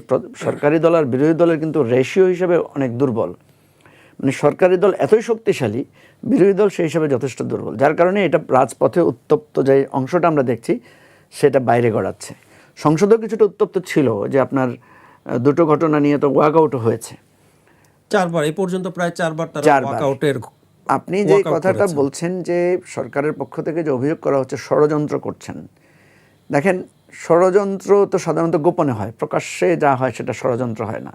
সরকারি দল আর বিরোধী দলের কিন্তু রেশিও হিসেবে অনেক দুর্বল। মানে সরকারি দল এতই শক্তিশালী, বিরোধী দল সেই হিসাবে যথেষ্ট দুর্বল, যার কারণে এটা রাজপথে উত্তপ্ত যে অংশটা আমরা দেখছি সেটা বাইরে গড়াচ্ছে। সংসদেও কিছুটা উত্তপ্ত ছিল, যে আপনার দুটো ঘটনা নিয়ে তো ওয়াকআউটও হয়েছে
4 বার, এই পর্যন্ত প্রায় 4 বার তারা ওয়াকআউটের।
আপনি যে কথাটা বলছেন যে সরকারের পক্ষ থেকে যে অভিযোগ করা হচ্ছে ষড়যন্ত্র করছেন, দেখেন, ষড়যন্ত্র তো সাধারণত গোপনে হয়, প্রকাশ্যে যা হয় সেটা ষড়যন্ত্র হয় না।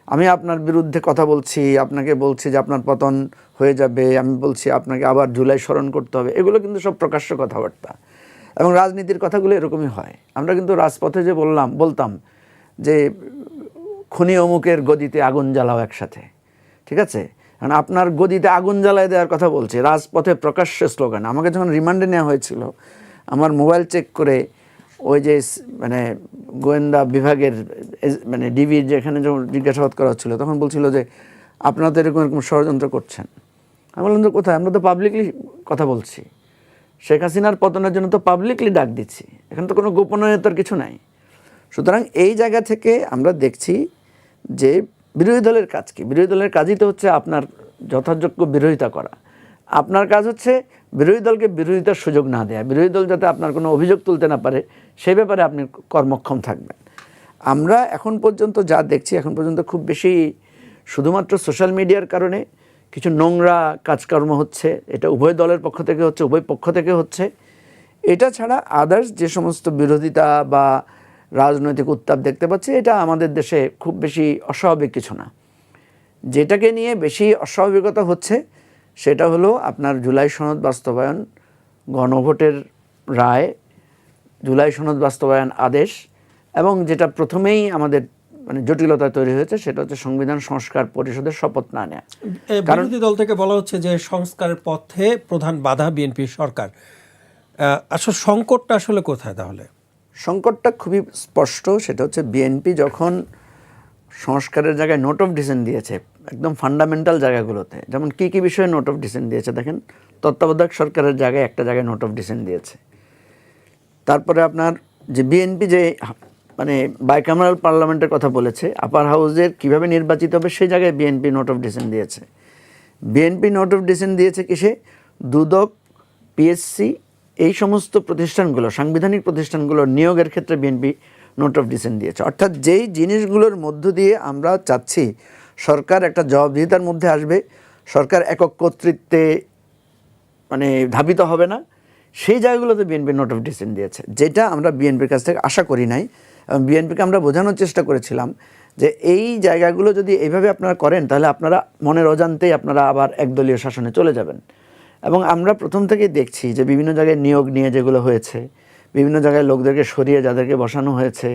আমি আপনার বিরুদ্ধে কথা বলছি, আপনাকে বলছি যে আপনার পতন হয়ে যাবে, আমি বলছি আপনাকে আবার জুলাই স্মরণ করতে হবে, এগুলো কিন্তু সব প্রকাশ্য কথাবার্তা, এবং রাজনীতির কথাগুলো এরকমই হয়। আমরা কিন্তু রাজপথে যে বলতাম যে খুনি অমুকের গদিতে আগুন জ্বালাও একসাথে, ঠিক আছে? কারণ আপনার গদিতে আগুন জ্বালায় দেওয়ার কথা বলছে রাজপথে প্রকাশ্য স্লোগান। আমাকে যখন রিমান্ডে নেওয়া হয়েছিল, আমার মোবাইল চেক করে ওই যে মানে গোয়েন্দা বিভাগের মানে ডিবির যেখানে যখন জিজ্ঞাসাবাদ করা হচ্ছিল, তখন বলছিল যে আপনারা তো এরকম এরকম ষড়যন্ত্র করছেন। আমি বললাম যে কোথায়, আমরা তো পাবলিকলি কথা বলছি, শেখ হাসিনার পতনের জন্য তো পাবলিকলি ডাক দিচ্ছি, এখানে তো কোনো গোপনীয়তার কিছু নাই। সুতরাং এই জায়গা থেকে আমরা দেখছি যে বিরোধী দলের কাজ কি? বিরোধী দলের কাজই তো হচ্ছে আপনার যথাযোগ্য বিরোধিতা করা। আপনার কাজ হচ্ছে বিরোধী দলকে বিরোধিতার সুযোগ না দেয়া, বিরোধী দল যাতে আপনার কোনো অভিযোগ তুলতে না পারে সেই ব্যাপারে আপনি কর্মক্ষম থাকবেন। আমরা এখন পর্যন্ত যা দেখছি, এখন পর্যন্ত খুব বেশি শুধুমাত্র সোশ্যাল মিডিয়ার কারণে কিছু নোংরা কাজকর্ম হচ্ছে, এটা উভয় দলের পক্ষ থেকে হচ্ছে, উভয় পক্ষ থেকে হচ্ছে। এটা ছাড়া আদার্স যে সমস্ত বিরোধিতা বা রাজনৈতিক উত্তাপ দেখতে পাচ্ছি, এটা আমাদের দেশে খুব বেশি অস্বাভাবিক কিছু না। যেটাকে নিয়ে বেশি অস্বাভাবিকতা হচ্ছে সেটা হলো আপনার জুলাই সনদ বাস্তবায়ন, গণভোটের রায়, জুলাই সনদ বাস্তবায়ন আদেশ, এবং যেটা প্রথমেই আমাদের মানে জটিলতা তৈরি হয়েছে সেটা হচ্ছে সংবিধান সংস্কার পরিষদের শপথ না নেওয়া।
বিরোধী দল থেকে বলা হচ্ছে যে সংস্কারের পথে প্রধান বাধা বিএনপি সরকার। আসলে সংকটটা আসলে কোথায় তাহলে?
সংকটটা খুবই স্পষ্ট, সেটা হচ্ছে বিএনপি যখন সংস্কারের জায়গায় নোট অফ ডিসেন্ট দিয়েছে একদম ফান্ডামেন্টাল জায়গাগুলোতে, যেমন কী কী বিষয়ে নোট অফ ডিসেন্ট দিয়েছে দেখেন। তত্ত্বাবধায়ক সরকারের জায়গায় একটা জায়গায় নোট অফ ডিসেন্ট দিয়েছে। তারপরে আপনার যে বিএনপি যে মানে বাইক্যামেরাল পার্লামেন্টের কথা বলেছে, আপার হাউসের কীভাবে নির্বাচিত হবে সেই জায়গায় বিএনপি নোট অফ ডিসেন্ট দিয়েছে। বিএনপি নোট অফ ডিসেন্ট দিয়েছে কিসে? দুদক, পিএসসি, এই সমস্ত প্রতিষ্ঠানগুলো, সাংবিধানিক প্রতিষ্ঠানগুলোর নিয়োগের ক্ষেত্রে বিএনপি নোট অফ ডিসেন্ট দিয়েছে। অর্থাৎ যেই জিনিসগুলোর মধ্য দিয়ে আমরা চাচ্ছি সরকার একটা জবাবদিহিতার মধ্যে আসবে, সরকার একক কর্তৃত্বে মানে ধাবিত হবে না, সেই জায়গাগুলোতে বিএনপি নোট অফ ডিসেন্ট দিয়েছে, যেটা আমরা বিএনপির কাছ থেকে আশা করি নাই। এবং বিএনপিকে আমরা বোঝানোর চেষ্টা করেছিলাম যে এই জায়গাগুলো যদি এইভাবে আপনারা করেন তাহলে আপনারা মনের অজান্তেই আপনারা আবার একদলীয় শাসনে চলে যাবেন। এবং আমরা প্রথম থেকেই দেখছি যে বিভিন্ন জায়গায় নিয়োগ নিয়ে যেগুলো হয়েছে, বিভিন্ন জায়গায় লোকদেরকে সরিয়ে যাদেরকে বসানো হয়েছে,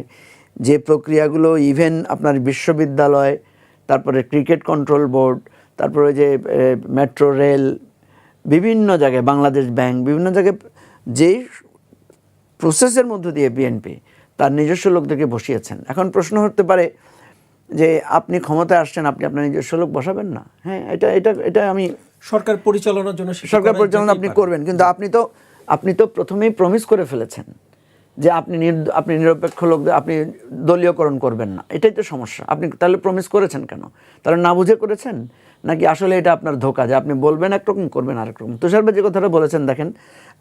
যে প্রক্রিয়াগুলো ইভেন আপনার বিশ্ববিদ্যালয়, তারপরে ক্রিকেট কন্ট্রোল বোর্ড, তারপরে ওই যে মেট্রো রেল, বিভিন্ন জায়গায় বাংলাদেশ ব্যাংক, বিভিন্ন জায়গায় যেই প্রসেসের মধ্য দিয়ে বিএনপি তার নিজস্ব লোকদেরকে বসিয়েছেন। এখন প্রশ্ন হতে পারে যে আপনি ক্ষমতায় আসছেন, আপনি আপনার নিজস্ব লোক বসাবেন না? হ্যাঁ, এটা এটা এটা আমি
সরকার পরিচালনার জন্য সেটা
সরকার
করা
পরিচালনা
যেতেই
আপনি
পারে।
করবেন, কিন্তু আপনি তো প্রথমেই প্রমিস করে ফেলেছেন যে আপনি নিরপেক্ষ লোকদের আপনি দলীয়করণ করবেন না। এটাই তো সমস্যা। আপনি তাহলে প্রমিস করেছেন কেন? তাহলে না বুঝে করেছেন, নাকি আসলে এটা আপনার ধোঁকা যে আপনি বলবেন একরকম করবেন আরেক রকম? তুষার ভাই যে কথাটা বলেছেন, দেখেন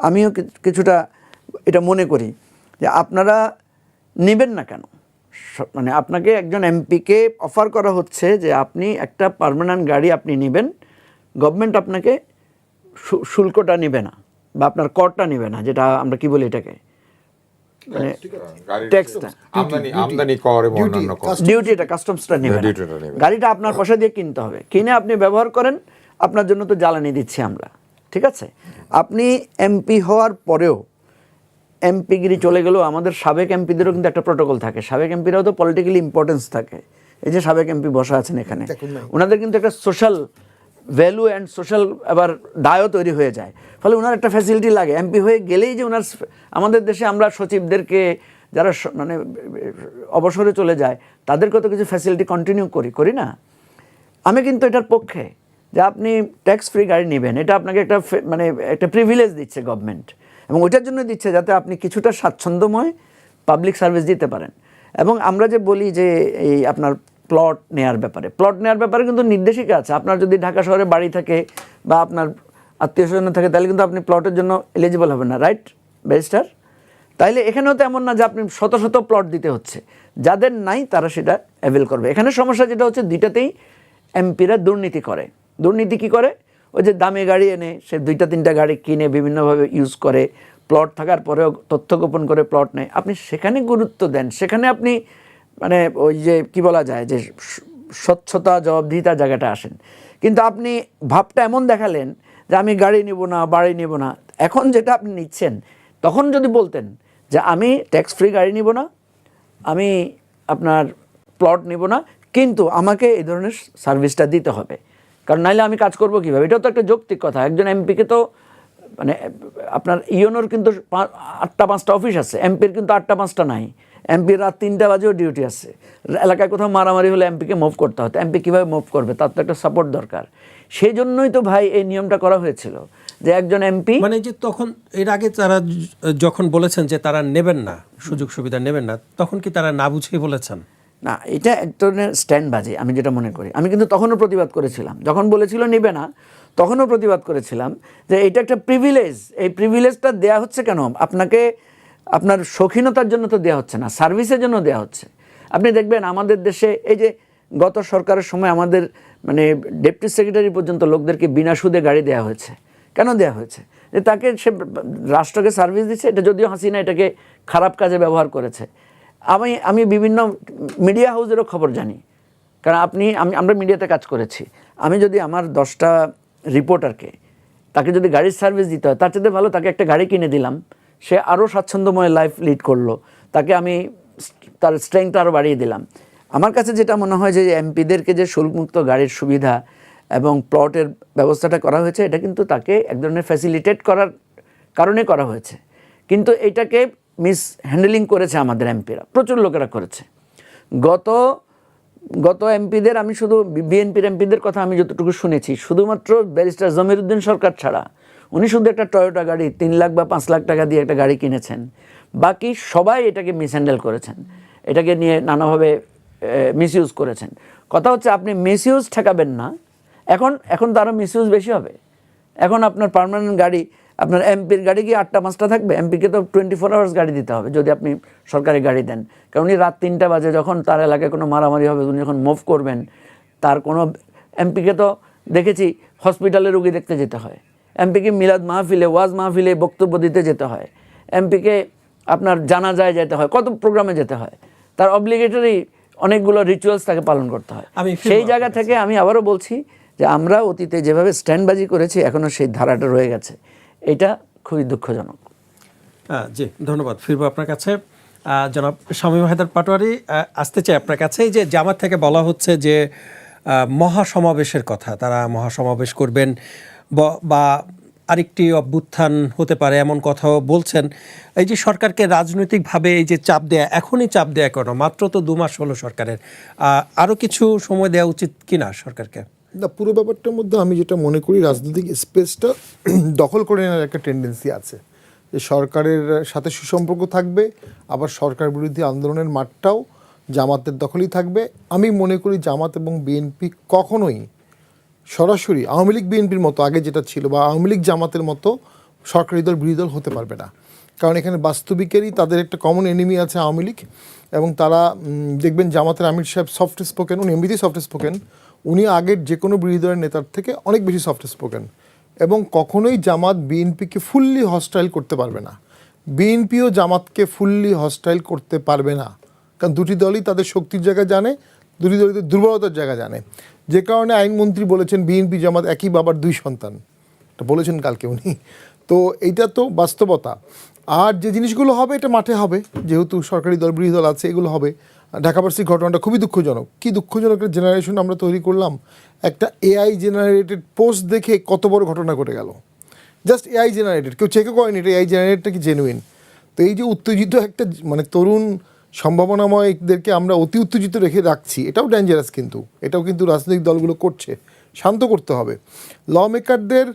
আমিও কিছুটা এটা মনে করি যে আপনারা নেবেন না কেন? মানে আপনাকে একজন এমপিকে অফার করা হচ্ছে যে আপনি একটা পার্মানেন্ট গাড়ি আপনি নেবেন, গভর্নমেন্ট আপনাকে শুল্কটা নেবে না বা আপনার করটা নেবে না, যেটা আমরা কি বলি এটাকে, মানে ট্যাক্সটা,
আমদানি কর এবং অন্যান্য কর,
ডিউটি, এটা কাস্টমসটা নেবে না।
ডিউটিটা নেবে না।
গাড়িটা আপনার পয়সা দিয়ে কিনতে হবে, কিনে আপনি ব্যবহার করেন, আপনার জন্য তো জ্বালানি দিচ্ছি আমরা, ঠিক আছে? আপনি এমপি হওয়ার পরেও এমপিগিরি চলে গেলেও আমাদের সাবেক এমপিদেরও কিন্তু একটা প্রোটোকল থাকে। সাবেক এমপিরাও তো পলিটিক্যালি ইম্পর্টেন্স থাকে। এই যে সাবেক এমপি বসা আছেন এখানে, ওনাদের কিন্তু একটা সোশ্যাল ভ্যালু অ্যান্ড সোশ্যাল আবার দায়ও তৈরি হয়ে যায়। ফলে ওনার একটা ফ্যাসিলিটি লাগে। এমপি হয়ে গেলেই যে ওনার, আমাদের দেশে আমরা সচিবদেরকে যারা মানে অবসরে চলে যায় তাদের কত কিছু ফ্যাসিলিটি কন্টিনিউ করি না? আমি কিন্তু এটার পক্ষে যে আপনি ট্যাক্স ফ্রি গাড়ি নেবেন, এটা আপনাকে একটা মানে একটা প্রিভিলেজ দিচ্ছে গভর্নমেন্ট, এবং ওইটার জন্য দিচ্ছে যাতে আপনি কিছুটা স্বাচ্ছন্দ্যময় পাবলিক সার্ভিস দিতে পারেন। এবং আমরা যে বলি যে এই আপনার প্লট নেওয়ার ব্যাপারে কিন্তু নির্দেশিকা আছে। আপনার যদি ঢাকা শহরে বাড়ি থাকে বা আপনার আত্মীয় স্বজন থাকে, তাহলে কিন্তু আপনি প্লটের জন্য এলিজিবল হবেন না, রাইট ব্যারিস্টার? তাইলে এখানেও তো এমন না যে আপনি শত শত প্লট দিতে হচ্ছে, যাদের নাই তারা সেটা অ্যাভেল করবে। এখানে সমস্যা যেটা হচ্ছে, দুইটাতেই এমপিরা দুর্নীতি করে। দুর্নীতি কী করে? ওই যে দামি গাড়ি এনে সে 2-3টা গাড়ি কিনে বিভিন্নভাবে ইউজ করে, প্লট থাকার পরেও তথ্য গোপন করে প্লট নেয়। আপনি সেখানে গুরুত্ব দেন, সেখানে আপনি মানে ওই যে কি বলা যায় যে স্বচ্ছতা জবাবদিহিতার জায়গাটা আসেন। কিন্তু আপনি ভাবটা এমন দেখালেন যে আমি গাড়ি নিব না, বাড়ি নিব না। এখন যেটা আপনি নিচ্ছেন, তখন যদি বলতেন যে আমি ট্যাক্স ফ্রি গাড়ি নিব না, আমি আপনার প্লট নিব না, কিন্তু আমাকে এই ধরনের সার্ভিসটা দিতে হবে, কারণ নাইলে আমি কাজ করব কীভাবে? এটাও তো একটা যৌক্তিক কথা। একজন এমপিকে তো মানে আপনার ইউনোর কিন্তু 8টা-5টা অফিস আছে, এমপির কিন্তু 8টা-5টা নাই। এমপির রাত 3টা বাজেও ডিউটি আছে। এলাকায় কোথাও মারামারি হলে এমপিকে মুভ করতে হতো। এমপি কীভাবে মুভ করবে? তার তো একটা সাপোর্ট দরকার। সেই জন্যই তো ভাই এই নিয়মটা করা হয়েছিল যে একজন এমপি
মানে যে তখন এর আগে তারা যখন বলেছেন যে তারা নেবেন না, সুযোগ সুবিধা নেবেন না, তখন কি তারা না বুঝেই বলেছেন?
না, এটা এক ধরনের স্ট্যান্ডবাজি আমি যেটা মনে করি। আমি কিন্তু তখনও প্রতিবাদ করেছিলাম, যখন বলেছিল নেবে না তখনও প্রতিবাদ করেছিলাম যে এটা একটা প্রিভিলেজ। এই প্রিভিলেজটা দেয়া হচ্ছে কেন? আপনাকে আপনার শৌখিনতার জন্য তো দেওয়া হচ্ছে না, সার্ভিসের জন্য দেওয়া হচ্ছে। আপনি দেখবেন আমাদের দেশে এই যে গত সরকারের সময় আমাদের মানে ডেপুটি সেক্রেটারি পর্যন্ত লোকদেরকে বিনা সুদে গাড়ি দেওয়া হয়েছে। কেন দেওয়া হয়েছে? যে তাকে সে রাষ্ট্রকে সার্ভিস দিচ্ছে। এটা যদিও হাসিনা এটাকে খারাপ কাজে ব্যবহার করেছে। আমি বিভিন্ন মিডিয়া হাউসেরও খবর জানি, কারণ আমরা মিডিয়াতে কাজ করেছি। আমি যদি আমার 10টা রিপোর্টারকে তাকে যদি গাড়ির সার্ভিস দিতে হয়, তার চেয়ে ভালো তাকে একটা গাড়ি কিনে দিলাম, সে আরও স্বাচ্ছন্দ্যময় লাইফ লিড করলো, তাকে আমি তার স্ট্রেংথটা আরও বাড়িয়ে দিলাম। আমার কাছে যেটা মনে হয় যে এমপিদেরকে যে শুল্কমুক্ত গাড়ির সুবিধা এবং প্লটের ব্যবস্থাটা করা হয়েছে, এটা কিন্তু তাকে এক ধরনের ফ্যাসিলিটেট করার কারণে করা হয়েছে। কিন্তু এটাকে মিস হ্যান্ডেলিং করেছে আমাদের এমপিরা, প্রচুর লোকেরা করেছে। গত এমপিদের, আমি শুধু বিএনপির এমপিদের কথা আমি যতটুকু শুনেছি, শুধুমাত্র ব্যারিস্টার জমিরুদ্দিন সরকার ছাড়া, উনি শুধু একটা টয়োটা গাড়ি 3 লাখ বা 5 লাখ টাকা দিয়ে একটা গাড়ি কিনেছেন। বাকি সবাই এটাকে মিসহ্যান্ডেল করেছেন, এটাকে নিয়ে নানাভাবে মিসইউজ করেছেন। কথা হচ্ছে আপনি মিসইউজ ঠেকাবেন না, এখন তো আরও মিসইউজ বেশি হবে। এখন আপনার পার্মানেন্ট গাড়ি, আপনার এমপির গাড়ি কি 8টা-5টা থাকবে? এমপিকে তো 24 আওয়ার্স গাড়ি দিতে হবে যদি আপনি সরকারি গাড়ি দেন। কারণ উনি রাত 3টা বাজে যখন তার এলাকায় কোনো মারামারি হবে, উনি যখন মুভ করবেন, তার কোনো এমপিকে তো দেখেছি হসপিটালে রুগী দেখতে যেতে হয়, এমপিকে মিলাদ মাহফিলে, ওয়াজ মাহফিলে বক্তব্য দিতে যেতে হয়, এমপিকে আপনার জানাজায় যেতে হয়, কত প্রোগ্রামে যেতে হয়, তার অব্লিগেটরি অনেকগুলো রিচুয়ালস তাকে পালন করতে হয়। সেই জায়গা থেকে আমি আবারও বলছি যে আমরা অতীতে যেভাবে স্ট্যান্ডবাজি করেছি, এখনও সেই ধারাটা রয়ে গেছে। এটা খুবই দুঃখজনক।
জি, ধন্যবাদ। ফিরবো আপনার কাছে। জনাব শামীম হায়দার পাটোয়ারি, আসতে চাই আপনার কাছে। এই যে জামাত থেকে বলা হচ্ছে যে মহাসমাবেশের কথা, তারা মহাসমাবেশ করবেন বা আরেকটি অভ্যুত্থান হতে পারে এমন কথাও বলছেন। এই যে সরকারকে রাজনৈতিকভাবে এই যে চাপ দেয়া, এখনই চাপ দেয়া কেন? মাত্র তো 2 মাস হলো সরকারের, আরও কিছু সময় দেওয়া উচিত কিনা সরকারকে?
না, পুরো ব্যাপারটার মধ্যে আমি যেটা মনে করি, রাজনৈতিক স্পেসটা দখল করে নেওয়ার একটা টেন্ডেন্সি আছে, যে সরকারের সাথে সুসম্পর্ক থাকবে, আবার সরকার বিরোধী আন্দোলনের মাঠটাও জামাতের দখলই থাকবে। আমি মনে করি জামাত এবং বিএনপি কখনোই সরাসরি আওয়ামী লীগ বিএনপির মতো আগে যেটা ছিল, বা আওয়ামী লীগ জামাতের মতো সরকারি দল বিরোধী দল হতে পারবে না। কারণ এখানে বাস্তবিকেরই তাদের একটা কমন এনিমি আছে, আওয়ামী লীগ। এবং তারা দেখবেন জামাতের আমির সাহেব সফট স্পোকেন, উনি এমনিতেই সফট স্পোকেন, উনি আগের যে কোনো বিরোধী দলের নেতার থেকে অনেক বেশি সফট স্পোকেন। এবং কখনোই জামাত বিএনপিকে ফুললি হস্টাইল করতে পারবে না, বিএনপিও জামাতকে ফুললি হস্টাইল করতে পারবে না। কারণ দুটি দলই তাদের শক্তির জায়গা জানে, দুটি দলই দুর্বলতার জায়গা জানে। যে কারণে আইনমন্ত্রী বলেছেন বিএনপি জামাত একই বাবার 2 সন্তান, এটা বলেছেন কালকে উনি। তো এইটা তো বাস্তবতা। আর যে জিনিসগুলো হবে এটা মাঠে হবে, যেহেতু সরকারি দল বিরোধী দল আছে, এগুলো হবে। ঢাকা ভার্সিটির ঘটনাটা খুবই দুঃখজনক। কি দুঃখজনক একটা জেনারেশন আমরা তৈরি করলাম, একটা এআই জেনারেটেড পোস্ট দেখে কত বড় ঘটনা ঘটে গেল। জাস্ট এআই জেনারেটেড, কেউ চেকও করেনি এটা এআই জেনারেটেডটা কি জেনুইন। তো এই যে উত্তেজিত একটা মানে তরুণ সম্ভাবনাময়দেরকে আমরা অতি উত্তেজিত রেখে রাখছি, এটাও ডেঞ্জারাস। কিন্তু এটাও কিন্তু রাজনৈতিক দলগুলো করছে, শান্ত করতে হবে। ল মেকারদের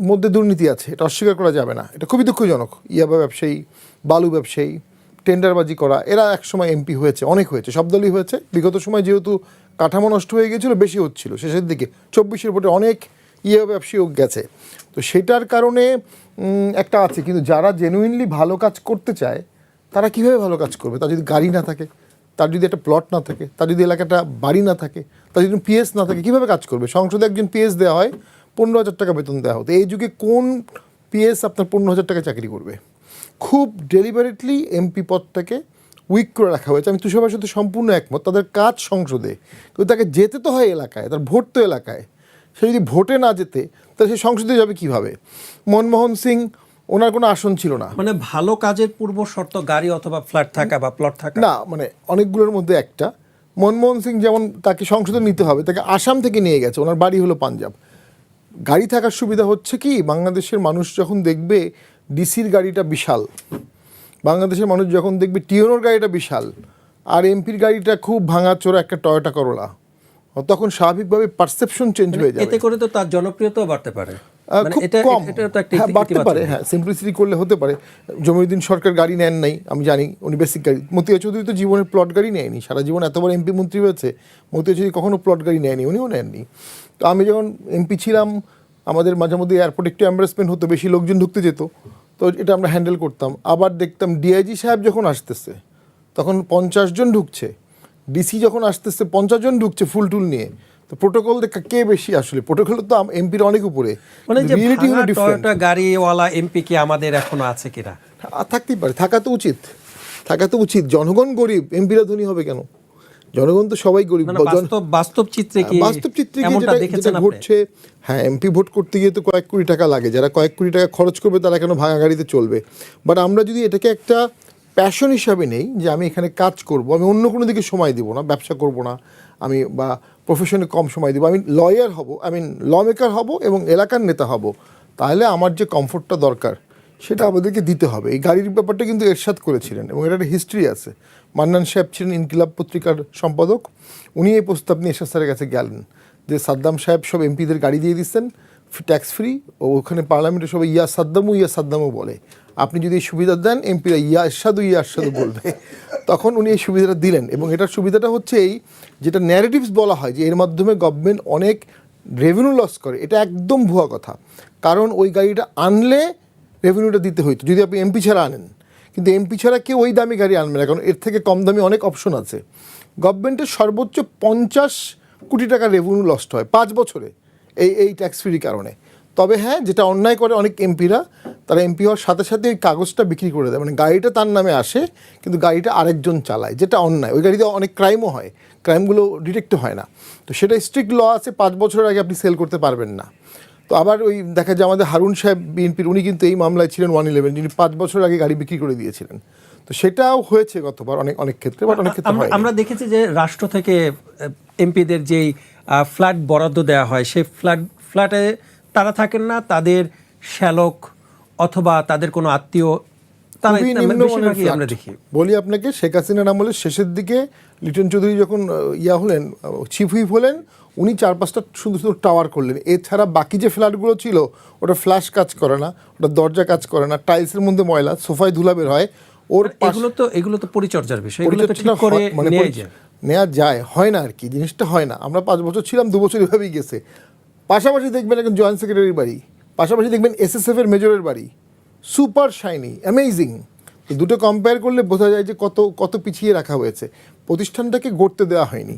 মধ্যে দুর্নীতি আছে, এটা অস্বীকার করা যাবে না, এটা খুবই দুঃখজনক। ইয়াবা ব্যবসায়ী, বালু ব্যবসায়ী, টেন্ডারবাজি করা, এরা একসময় এমপি হয়েছে, অনেক হয়েছে, সব দলই হয়েছে। বিগত সময় যেহেতু কাঠামো নষ্ট হয়ে গিয়েছিল, বেশি হচ্ছিল, শেষের দিকে 24-এর ভোটে অনেক ব্যবসায়ীও গেছে। তো সেটার কারণে একটা আছে। কিন্তু যারা জেনুইনলি ভালো কাজ করতে চায়, তারা কীভাবে ভালো কাজ করবে? তার যদি গাড়ি না থাকে, তার যদি একটা প্লট না থাকে, তার যদি এলাকাটা বাড়ি না থাকে, তার যদি পিএস না থাকে, কীভাবে কাজ করবে? সংসদে একজন পিএস দেওয়া হয়, 15,000 টাকা বেতন দেওয়া হতো। এই যুগে কোন পিএস আপনার 15,000 টাকা চাকরি করবে? খুব ডেলিবারেটলি এমপি পদটাকে উইক করে রাখা হয়েছে। আমি তুষারের সাথে সম্পূর্ণ একমত, তাদের কাজ সংসদে, কিন্তু তাকে যেতে তো হয় এলাকায়, তার ভোট তো এলাকায়। সে যদি ভোটে না যেতে, তাহলে সে সংসদে যাবে কীভাবে? মনমোহন সিং, ওনার কোনো আসন ছিল না।
মানে ভালো কাজের পূর্ব শর্ত গাড়ি অথবা ফ্ল্যাট থাকা বা প্লট থাকা
না, মানে অনেকগুলোর মধ্যে একটা। মনমোহন সিং যেমন, তাকে সংসদে নিতে হবে, তাকে আসাম থেকে নিয়ে গেছে, ওনার বাড়ি হলো পাঞ্জাব। গাড়ি থাকার সুবিধা হচ্ছে কি, বাংলাদেশের মানুষ যখন দেখবে ডিসির গাড়িটা বিশাল, বাংলাদেশের মানুষ যখন দেখবে টিওনোর গাড়িটা বিশাল, আর এমপির গাড়িটা খুব ভাঙাচোরা একটা টয়োটা করোলা, তখন স্বাভাবিকভাবে পারসেপশন চেঞ্জ হয়ে যাবে।
এতে করে তো তার জনপ্রিয়তাও বাড়তে পারে।
খুব কম, হ্যাঁ বাড়তে পারে, হ্যাঁ সিম্পলিসিটি করলে হতে পারে। জমিউদ্দিন সরকার গাড়ি নেন নাই, আমি জানি, উনি বেসিক গাড়ি। মতিয়া চৌধুরী তো জীবনের প্লট গাড়ি নেয়নি, সারা জীবন এতবার এমপি মন্ত্রী হয়েছে, মতিয়া চৌধুরী কখনো প্লট গাড়ি নেয়নি, উনিও নেননি। তো আমি যখন এমপি ছিলাম, আমাদের মাঝে মধ্যে এয়ারপোর্টে একটু এম্বারেসমেন্ট হতো, বেশি লোকজন ঢুকতে যেত, তো এটা আমরা হ্যান্ডেল করতাম। আবার দেখতাম ডিআইজি সাহেব যখন আসতেছে তখন 50 জন ঢুকছে, ডিসি যখন আসতেছে 50 জন ঢুকছে ফুল টুল নিয়ে। তো প্রোটোকল দেখে কে বেশি? আসলে প্রোটোকল তো এমপির অনেক উপরে,
মানে যে
রিয়েলিটি হলো ডিফারেন্ট।
টয়োটা গাড়িওয়ালা এমপি কি আমাদের এখনো আছে কিনা?
থাকতেই পারে, থাকা তো উচিত, থাকা তো উচিত। জনগণ গরিব, এমপিরা ধনী হবে কেন? জনগণ তো সবাই গরিব।
বাস্তব চিত্রে কি
বাস্তব চিত্রে কি
এমনটা
যেটা
দেখেছেন আপনি?
ঘটছে, হ্যাঁ এমপি ভোট করতে গিয়ে তো কয়েক কোটি টাকা লাগে, যারা কয়েক কোটি টাকা খরচ করবে তারা কেন ভাঙা গাড়িতে চলবে? বাট আমরা যদি এটাকে একটা প্যাশন হিসাবে নেই, যে আমি এখানে কাজ করব, আমি অন্য কোনো দিকে সময় দিব না, ব্যবসা করব না আমি, বা প্রফেশনে কম সময় দিব, আমি লয়ার হব, ল মেকার হব এবং এলাকার নেতা হব, তাহলে আমার যে কমফোর্টটা দরকার সেটা আমাদেরকে দিতে হবে। এই গাড়ির ব্যাপারটা কিন্তু এরশাদ করেছিলেন, এবং এটা একটা হিস্ট্রি আছে। মান্নান সাহেব ছিলেন ইনকিলাব পত্রিকার সম্পাদক, উনি এই প্রস্তাব নিয়ে এরশাদ স্যারের কাছে গেলেন যে সাদ্দাম সাহেব সব এমপিদের গাড়ি দিয়ে দিচ্ছেন ট্যাক্স ফ্রি, ও ওখানে পার্লামেন্টে সবাই ইয়া সাদ্দামও বলে, আপনি যদি এই সুবিধা দেন এমপিরা ইয়া এরশাদু বলবে। তখন উনি এই সুবিধাটা দিলেন, এবং এটার সুবিধাটা হচ্ছে এই, যেটা ন্যারেটিভস বলা হয় যে এর মাধ্যমে গভর্নমেন্ট অনেক রেভিনিউ লস করে, এটা একদম ভুয়া কথা। কারণ ওই গাড়িটা আনলে রেভিনিউটা দিতে হইতো যদি আপনি এমপি ছাড়া আনেন, কিন্তু এমপি ছাড়া কেউ ওই দামি গাড়ি আনবে না, কারণ এর থেকে কম দামি অনেক অপশন আছে। গভর্নমেন্টের সর্বোচ্চ 50 কোটি টাকা রেভিনিউ লস্ট হয় 5 বছরে এই ট্যাক্স ফ্রির কারণে। তবে হ্যাঁ, যেটা অন্যায় করে অনেক এমপিরা, তারা এমপি হওয়ার সাথে সাথে ওই কাগজটা বিক্রি করে দেয়, মানে গাড়িটা তার নামে আসে কিন্তু গাড়িটা আরেকজন চালায়, যেটা অন্যায়। ওই গাড়িতে অনেক ক্রাইমও হয়, ক্রাইমগুলো ডিটেক্ট হয় না। তো সেটা স্ট্রিক্ট ল আছে, 5 বছরের আগে আপনি সেল করতে পারবেন না। তো আবার ওই দেখা যায় আমাদের হারুন সাহেব বিএনপির, উনি কিন্তু এই মামলায় ছিলেন 111, যিনি 5 বছর আগে গাড়ি বিক্রি করে দিয়েছিলেন। তো সেটাও হয়েছে গতবার অনেক অনেক ক্ষেত্রে, বাট অনেক ক্ষেত্রে হয়নি।
আমরা দেখেছি যে রাষ্ট্র থেকে এমপিদের যেই ফ্ল্যাট বরাদ্দ দেওয়া হয় সেই ফ্ল্যাটে তারা থাকেন না, তাদের শ্যালক অথবা তাদের কোনো আত্মীয়, তারা
খুবই নিম্নমানের
বেশিরভাগই আমরা
flat।
দেখি।
বলি আপনাকে, শেখ হাসিনার আমলের শেষের দিকে লিটন চৌধুরী যখন হলেন, চিফ হুইপ হলেন, উনি 4-5টা সুন্দর সুন্দর টাওয়ার করলেন। এছাড়া বাকি যে ফ্ল্যাটগুলো ছিল ওটা ফ্ল্যাশ কাজ করে না, ওটা দরজা কাজ করে না, টাইলসের মধ্যে ময়লা, সোফায় ধুলা বের হয়। ওর
এগুলো তো পরিচর্যার বিষয়, এগুলো তো ঠিক
পরিচর্যাটা
করে
মানে
নেওয়াই যায়।
নেওয়া যায়, হয় না আর কি, জিনিসটা হয় না। আমরা 5 বছর ছিলাম, 2 বছর এভাবেই গেছে। পাশাপাশি দেখবেন একজন জয়েন্ট সেক্রেটারির বাড়ি, পাশাপাশি দেখবেন এসএসএফ এর মেজরের বাড়ি, সুপার শাইনি, অ্যামেজিং। তো দুটো কম্পেয়ার করলে বোঝা যায় যে কত কত পিছিয়ে রাখা হয়েছে, প্রতিষ্ঠানটাকে গড়তে দেওয়া হয়নি।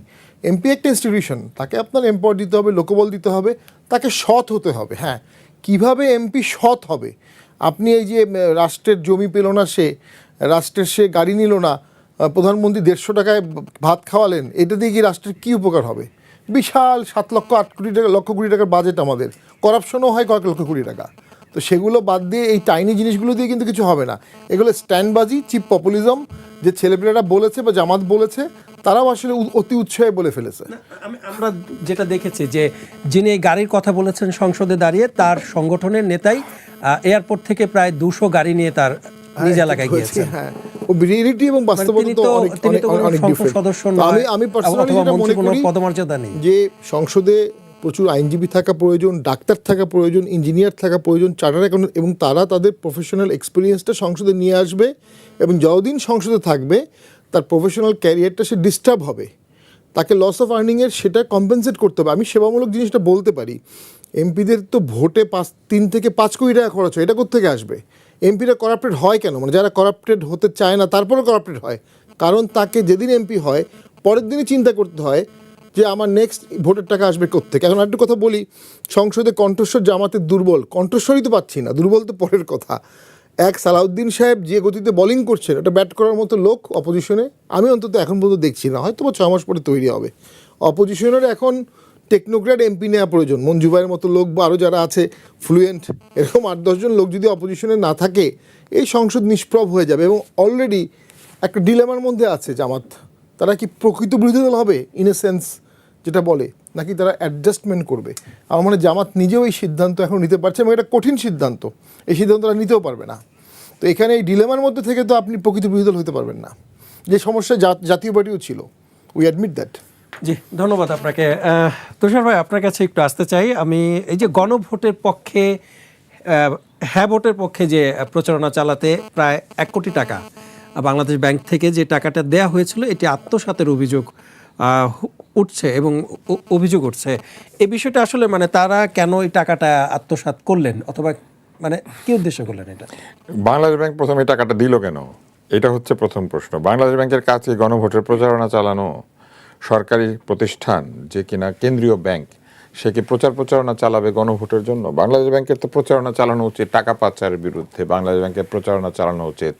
এমপি একটা ইনস্টিটিউশন, তাকে আপনার এম্পাওয়ার দিতে হবে, লোকবল দিতে হবে, তাকে সৎ হতে হবে। হ্যাঁ, কিভাবে এমপি সৎ হবে? আপনি এই যে রাষ্ট্রের জমি পেল না, রাষ্ট্রের সে গাড়ি নিল না, প্রধানমন্ত্রী 150 টাকায় ভাত খাওয়ালেন, এটা দিয়ে কি রাষ্ট্রের কী উপকার হবে? বিশাল 7 লক্ষ 8 কোটি টাকা, লক্ষ কোটি টাকার বাজেট আমাদের, করাপশনও হয় কয়েক লক্ষ কোটি টাকা। তো সেগুলো বাদ দিয়ে এই টাইনি জিনিসগুলো দিয়ে কিন্তু কিছু হবে না। এগুলো স্ট্যান্ডবাজি, চিপ পপুলিজম, যে ছেলেপেলেরা বলেছে বা জামাত বলেছে, তারাও আসলে অতি উৎসাহে বলে ফেলেছে।
আমরা যেটা দেখেছি যে যিনি এই গাড়ির কথা বলেছেন সংসদে দাঁড়িয়ে, তার সংগঠনের নেতাই এয়ারপোর্ট থেকে প্রায় 200 গাড়ি নিয়ে তার নিজ এলাকায় গিয়েছেন।
হ্যাঁ, ও রিয়েলিটি এবং বাস্তবতা
তিনি
তো
তো
অনেক
কোনো সংসদ
ডিফারেন্ট।
সদস্য নয়,
আমি পার্সোনালি
অথবা
যেটা মনে
মন্ত্রী কোনো
করি
পদমর্যাদা নেই।
যে সংসদে প্রচুর আইনজীবী থাকা প্রয়োজন, ডাক্তার থাকা প্রয়োজন, ইঞ্জিনিয়ার থাকা প্রয়োজন, চার্টার অ্যাকাউন্টেন্ট, এবং তারা তাদের প্রফেশনাল এক্সপিরিয়েন্সটা সংসদে নিয়ে আসবে, এবং যতদিন সংসদে থাকবে তার প্রফেশনাল ক্যারিয়ারটা সে ডিস্টার্ব হবে, তাকে লস অফ আর্নিংয়ের সেটা কম্পেনসেট করতে হবে। আমি সেবামূলক জিনিসটা বলতে পারি, এমপিদের তো ভোটে 3 থেকে 5 কোটি টাকা খরচ হয়, এটা কোত্থেকে আসবে? এমপিরা করাপ্টেড হয় কেন? মানে যারা করাপ্টেড হতে চায় না তারপরেও করাপ্টেড হয়, কারণ তাকে যেদিন এমপি হয় পরের দিনই চিন্তা করতে হয় যে আমার নেক্সট ভোটের টাকা আসবে কোত্থেকে। এখন আরেকটু কথা বলি, সংসদে কণ্ঠস্বর জামাতের দুর্বল, কণ্ঠস্বরই তো পাচ্ছি না, দুর্বল তো পরের কথা। এক সালাউদ্দিন সাহেব যে গতিতে বোলিং করছেন, ওটা ব্যাট করার মতো লোক অপোজিশনে আমি অন্তত এখন পর্যন্ত দেখছি না, হয়তো 6 মাস পরে তৈরি হবে। অপোজিশনের এখন টেকনোক্র্যাট এমপি নেওয়া প্রয়োজন, মঞ্জু ভাইয়ের মতো লোক বা আরও যারা আছে ফ্লুয়েন্ট, এরকম 8-10 জন লোক যদি অপোজিশনে না থাকে, এই সংসদ নিষ্প্রভ হয়ে যাবে। এবং অলরেডি একটা ডিলেমার মধ্যে আছে জামাত, তারা কি প্রকৃত বিরোধী দল হবে ইন এ সেন্স যেটা বলে, নাকি তারা অ্যাডজাস্টমেন্ট করবে? আমার মনে হয় জামাত নিজেও এই সিদ্ধান্ত এখন নিতে পারছে, এবং এটা কঠিন সিদ্ধান্ত, এই সিদ্ধান্ত তারা নিতেও পারবে না। তো এখানে এই ডিলেমার মধ্যে থেকে তো আপনি প্রকৃত বিরোধী দল হতে পারবেন না, যে সমস্যা জাতীয় পার্টিও ছিল, উই অ্যাডমিট দ্যাট।
জি, ধন্যবাদ আপনাকে। তুষার ভাই, আপনার কাছে একটু আসতে চাই আমি। এই যে গণভোটের পক্ষে, হ্যাঁ ভোটের পক্ষে যে প্রচারণা চালাতে প্রায় 1 কোটি টাকা বাংলাদেশ ব্যাংক থেকে যে টাকাটা দেয়া হয়েছিল, এটি আত্মসাতের অভিযোগ উঠছে এবং অভিযোগ উঠছে। এই বিষয়টা আসলে মানে তারা কেন এই টাকাটা আত্মসাৎ করলেন, অথবা মানে কি উদ্দেশ্য করলেন এটা?
বাংলাদেশ ব্যাংক প্রথমে এই টাকাটা দিল কেন, এটা হচ্ছে প্রথম প্রশ্ন। বাংলাদেশ ব্যাংকের কাছে গণভোটের প্রচারণা চালানো, সরকারি প্রতিষ্ঠান যে কিনা কেন্দ্রীয় ব্যাংক, সে কি প্রচারণা চালাবে গণভোটের জন্য? বাংলাদেশ ব্যাংকের তো প্রচারণা চালানো উচিত টাকা পাচারের বিরুদ্ধে, বাংলাদেশ ব্যাংকের প্রচারণা চালানো উচিত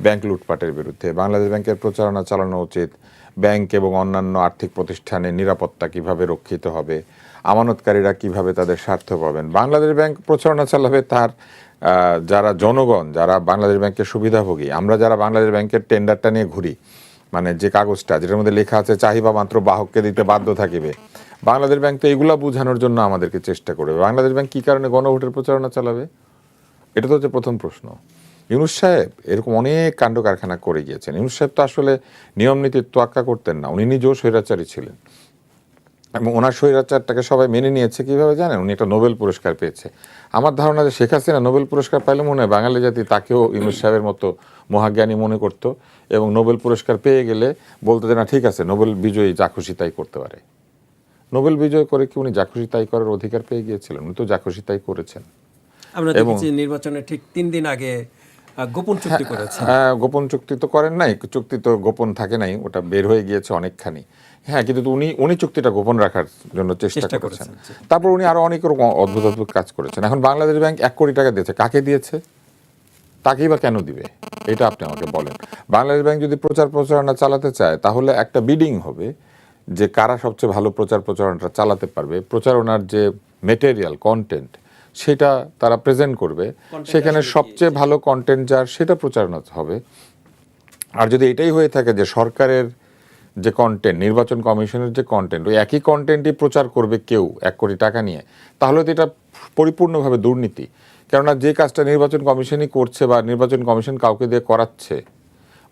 ব্যাংক লুটপাটের বিরুদ্ধে, বাংলাদেশ ব্যাংকের প্রচারণা চালানো উচিত ব্যাংক এবং অন্যান্য আর্থিক প্রতিষ্ঠানের নিরাপত্তা কিভাবে রক্ষিত হবে, আমানতকারীরা কিভাবে তাদের স্বার্থ পাবেন। বাংলাদেশ ব্যাংক প্রচারণা চালাবে তার যারা জনগণ, যারা বাংলাদেশ ব্যাংকের সুবিধাভোগী, আমরা যারা বাংলাদেশ ব্যাংকের টেন্ডারটা নিয়ে ঘুরি, মানে যে কাগজটা যেটার মধ্যে লেখা আছে চাহিবা মাত্র বাহককে দিতে বাধ্য থাকিবে, বাংলাদেশ ব্যাংক তো এগুলা বোঝানোর জন্য আমাদেরকে চেষ্টা করবে। বাংলাদেশ ব্যাংক কী কারণে গণভোটের প্রচারণা চালাবে? এটা তো হচ্ছে প্রথম প্রশ্ন। ইউনূস সাহেব এরকম অনেক কাণ্ড কারখানা করে গিয়েছেন। ইউনূস সাহেব তো আসলে নিয়ম নীতির তোয়াক্কা করতেন না, উনি নিজেও স্বৈরাচারী ছিলেন, এবং ওনার স্বৈরাচারটাকে সবাই মেনে নিয়েছে কীভাবে জানেন? উনি একটা নোবেল পুরস্কার পেয়েছে। আমার ধারণা যে শেখ হাসিনা নোবেল পুরস্কার পাইলে মনে হয় বাঙালি জাতি তাকেও ইউনূস সাহেবের মতো মহাজ্ঞানী মনে করতো, এবং নোবেল পুরস্কার পেয়ে গেলে বলতো যে না ঠিক আছে, নোবেল বিজয়ী যা খুশি তাই করতে পারে। নোবেল বিজয় করে কি উনি যা খুশি তাই করার অধিকার পেয়ে গিয়েছিলেন? উনি তো যা খুশি তাই করেছেন।
আমরা দেখেছি নির্বাচনের ঠিক 3 দিন আগে গোপন চুক্তি করেছে।
হ্যাঁ, গোপন চুক্তি তো করেন নাই, চুক্তি তো গোপন থাকে নাই, ওটা বের হয়ে গিয়েছে অনেকখানি। হ্যাঁ, কিন্তু উনি চুক্তিটা গোপন রাখার জন্য চেষ্টা করেছেন। তারপর উনি আরো অনেক রকম অদ্ভুত অদ্ভুত কাজ করেছেন। এখন বাংলাদেশ ব্যাংক 1 কোটি টাকা দিয়েছে, কাকে দিয়েছে? তাকেই বা কেন দিবে? এটা আপনি আমাকে বলেন। বাংলাদেশ ব্যাংক যদি প্রচারণা চালাতে চায়, তাহলে একটা বিডিং হবে যে কারা সবচেয়ে ভালো প্রচারণাটা চালাতে পারবে, প্রচারণার যে মেটেরিয়াল কন্টেন্ট সেটা তারা প্রেজেন্ট করবে, সেখানে সবচেয়ে ভালো কন্টেন্ট যার সেটা প্রচারণা হবে। আর যদি এটাই হয়ে থাকে যে সরকারের যে কন্টেন্ট, নির্বাচন কমিশনের যে কন্টেন্ট, ওই একই কন্টেন্টই প্রচার করবে কেউ 1 কোটি টাকা নিয়ে, তাহলে তো এটা পরিপূর্ণভাবে দুর্নীতি। কেননা যে কাজটা নির্বাচন কমিশনই করছে বা নির্বাচন কমিশন কাউকে দিয়ে করাচ্ছে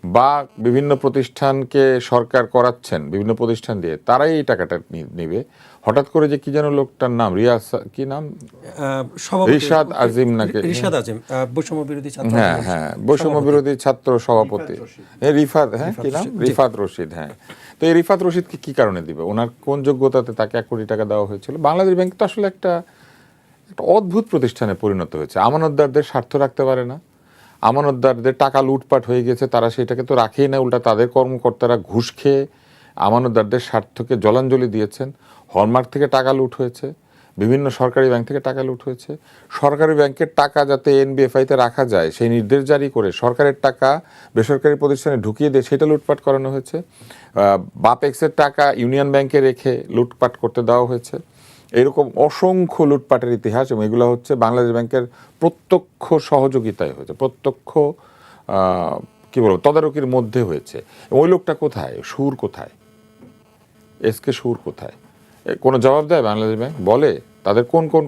বা বিভিন্ন প্রতিষ্ঠানকে সরকার করাচ্ছেন বিভিন্ন প্রতিষ্ঠান দিয়ে, তারাই এই টাকাটা নেবে। হঠাৎ করে যে কি যেন লোকটার নাম, কি নাম, রিশাদ আজিম নাকি,
রিশাদ আজিম, বৈষম্য বিরোধী ছাত্র
হ্যাঁ হ্যাঁ, বৈষম্য বিরোধী ছাত্র সভাপতি, রিফাত, হ্যাঁ কি নাম, রিফাত রশিদ। হ্যাঁ, তো এই রিফাত রশিদকে কি কারণে দিবে? ওনার কোন যোগ্যতাতে তাকে 1 কোটি টাকা দেওয়া হয়েছিল? বাংলাদেশ ব্যাংক তো আসলে একটা অদ্ভুত প্রতিষ্ঠানে পরিণত হয়েছে। আমানতদারদের স্বার্থ রাখতে পারে না, আমানতদারদের টাকা লুটপাট হয়ে গেছে, তারা সেটাকে তো রাখেই না, উল্টা তাদের কর্মকর্তারা ঘুষ খেয়ে আমানতদারদের স্বার্থকে জলাঞ্জলি দিয়েছেন। হলমার্ক থেকে টাকা লুট হয়েছে, বিভিন্ন সরকারি ব্যাংক থেকে টাকা লুট হয়েছে। সরকারি ব্যাংকের টাকা যাতে এনবিএফআইতে রাখা যায় সেই নির্দেশ জারি করে সরকারের টাকা বেসরকারি প্রতিষ্ঠানে ঢুকিয়ে দিয়ে সেটা লুটপাট করানো হয়েছে। বাপেক্সের টাকা ইউনিয়ন ব্যাংকে রেখে লুটপাট করতে দেওয়া হয়েছে। এরকম অসংখ্য লুটপাটের ইতিহাস, এবং এগুলো হচ্ছে বাংলাদেশ ব্যাংকের প্রত্যক্ষ সহযোগিতায় হয়েছে, প্রত্যক্ষ কি বলবো তদারকির মধ্যে হয়েছে। ওই লোকটা কোথায়? সুর কোথায়? এসকে সুর কোথায়? কোনো জবাব দেয় বাংলাদেশ ব্যাংক? বলে তাদের কোন কোন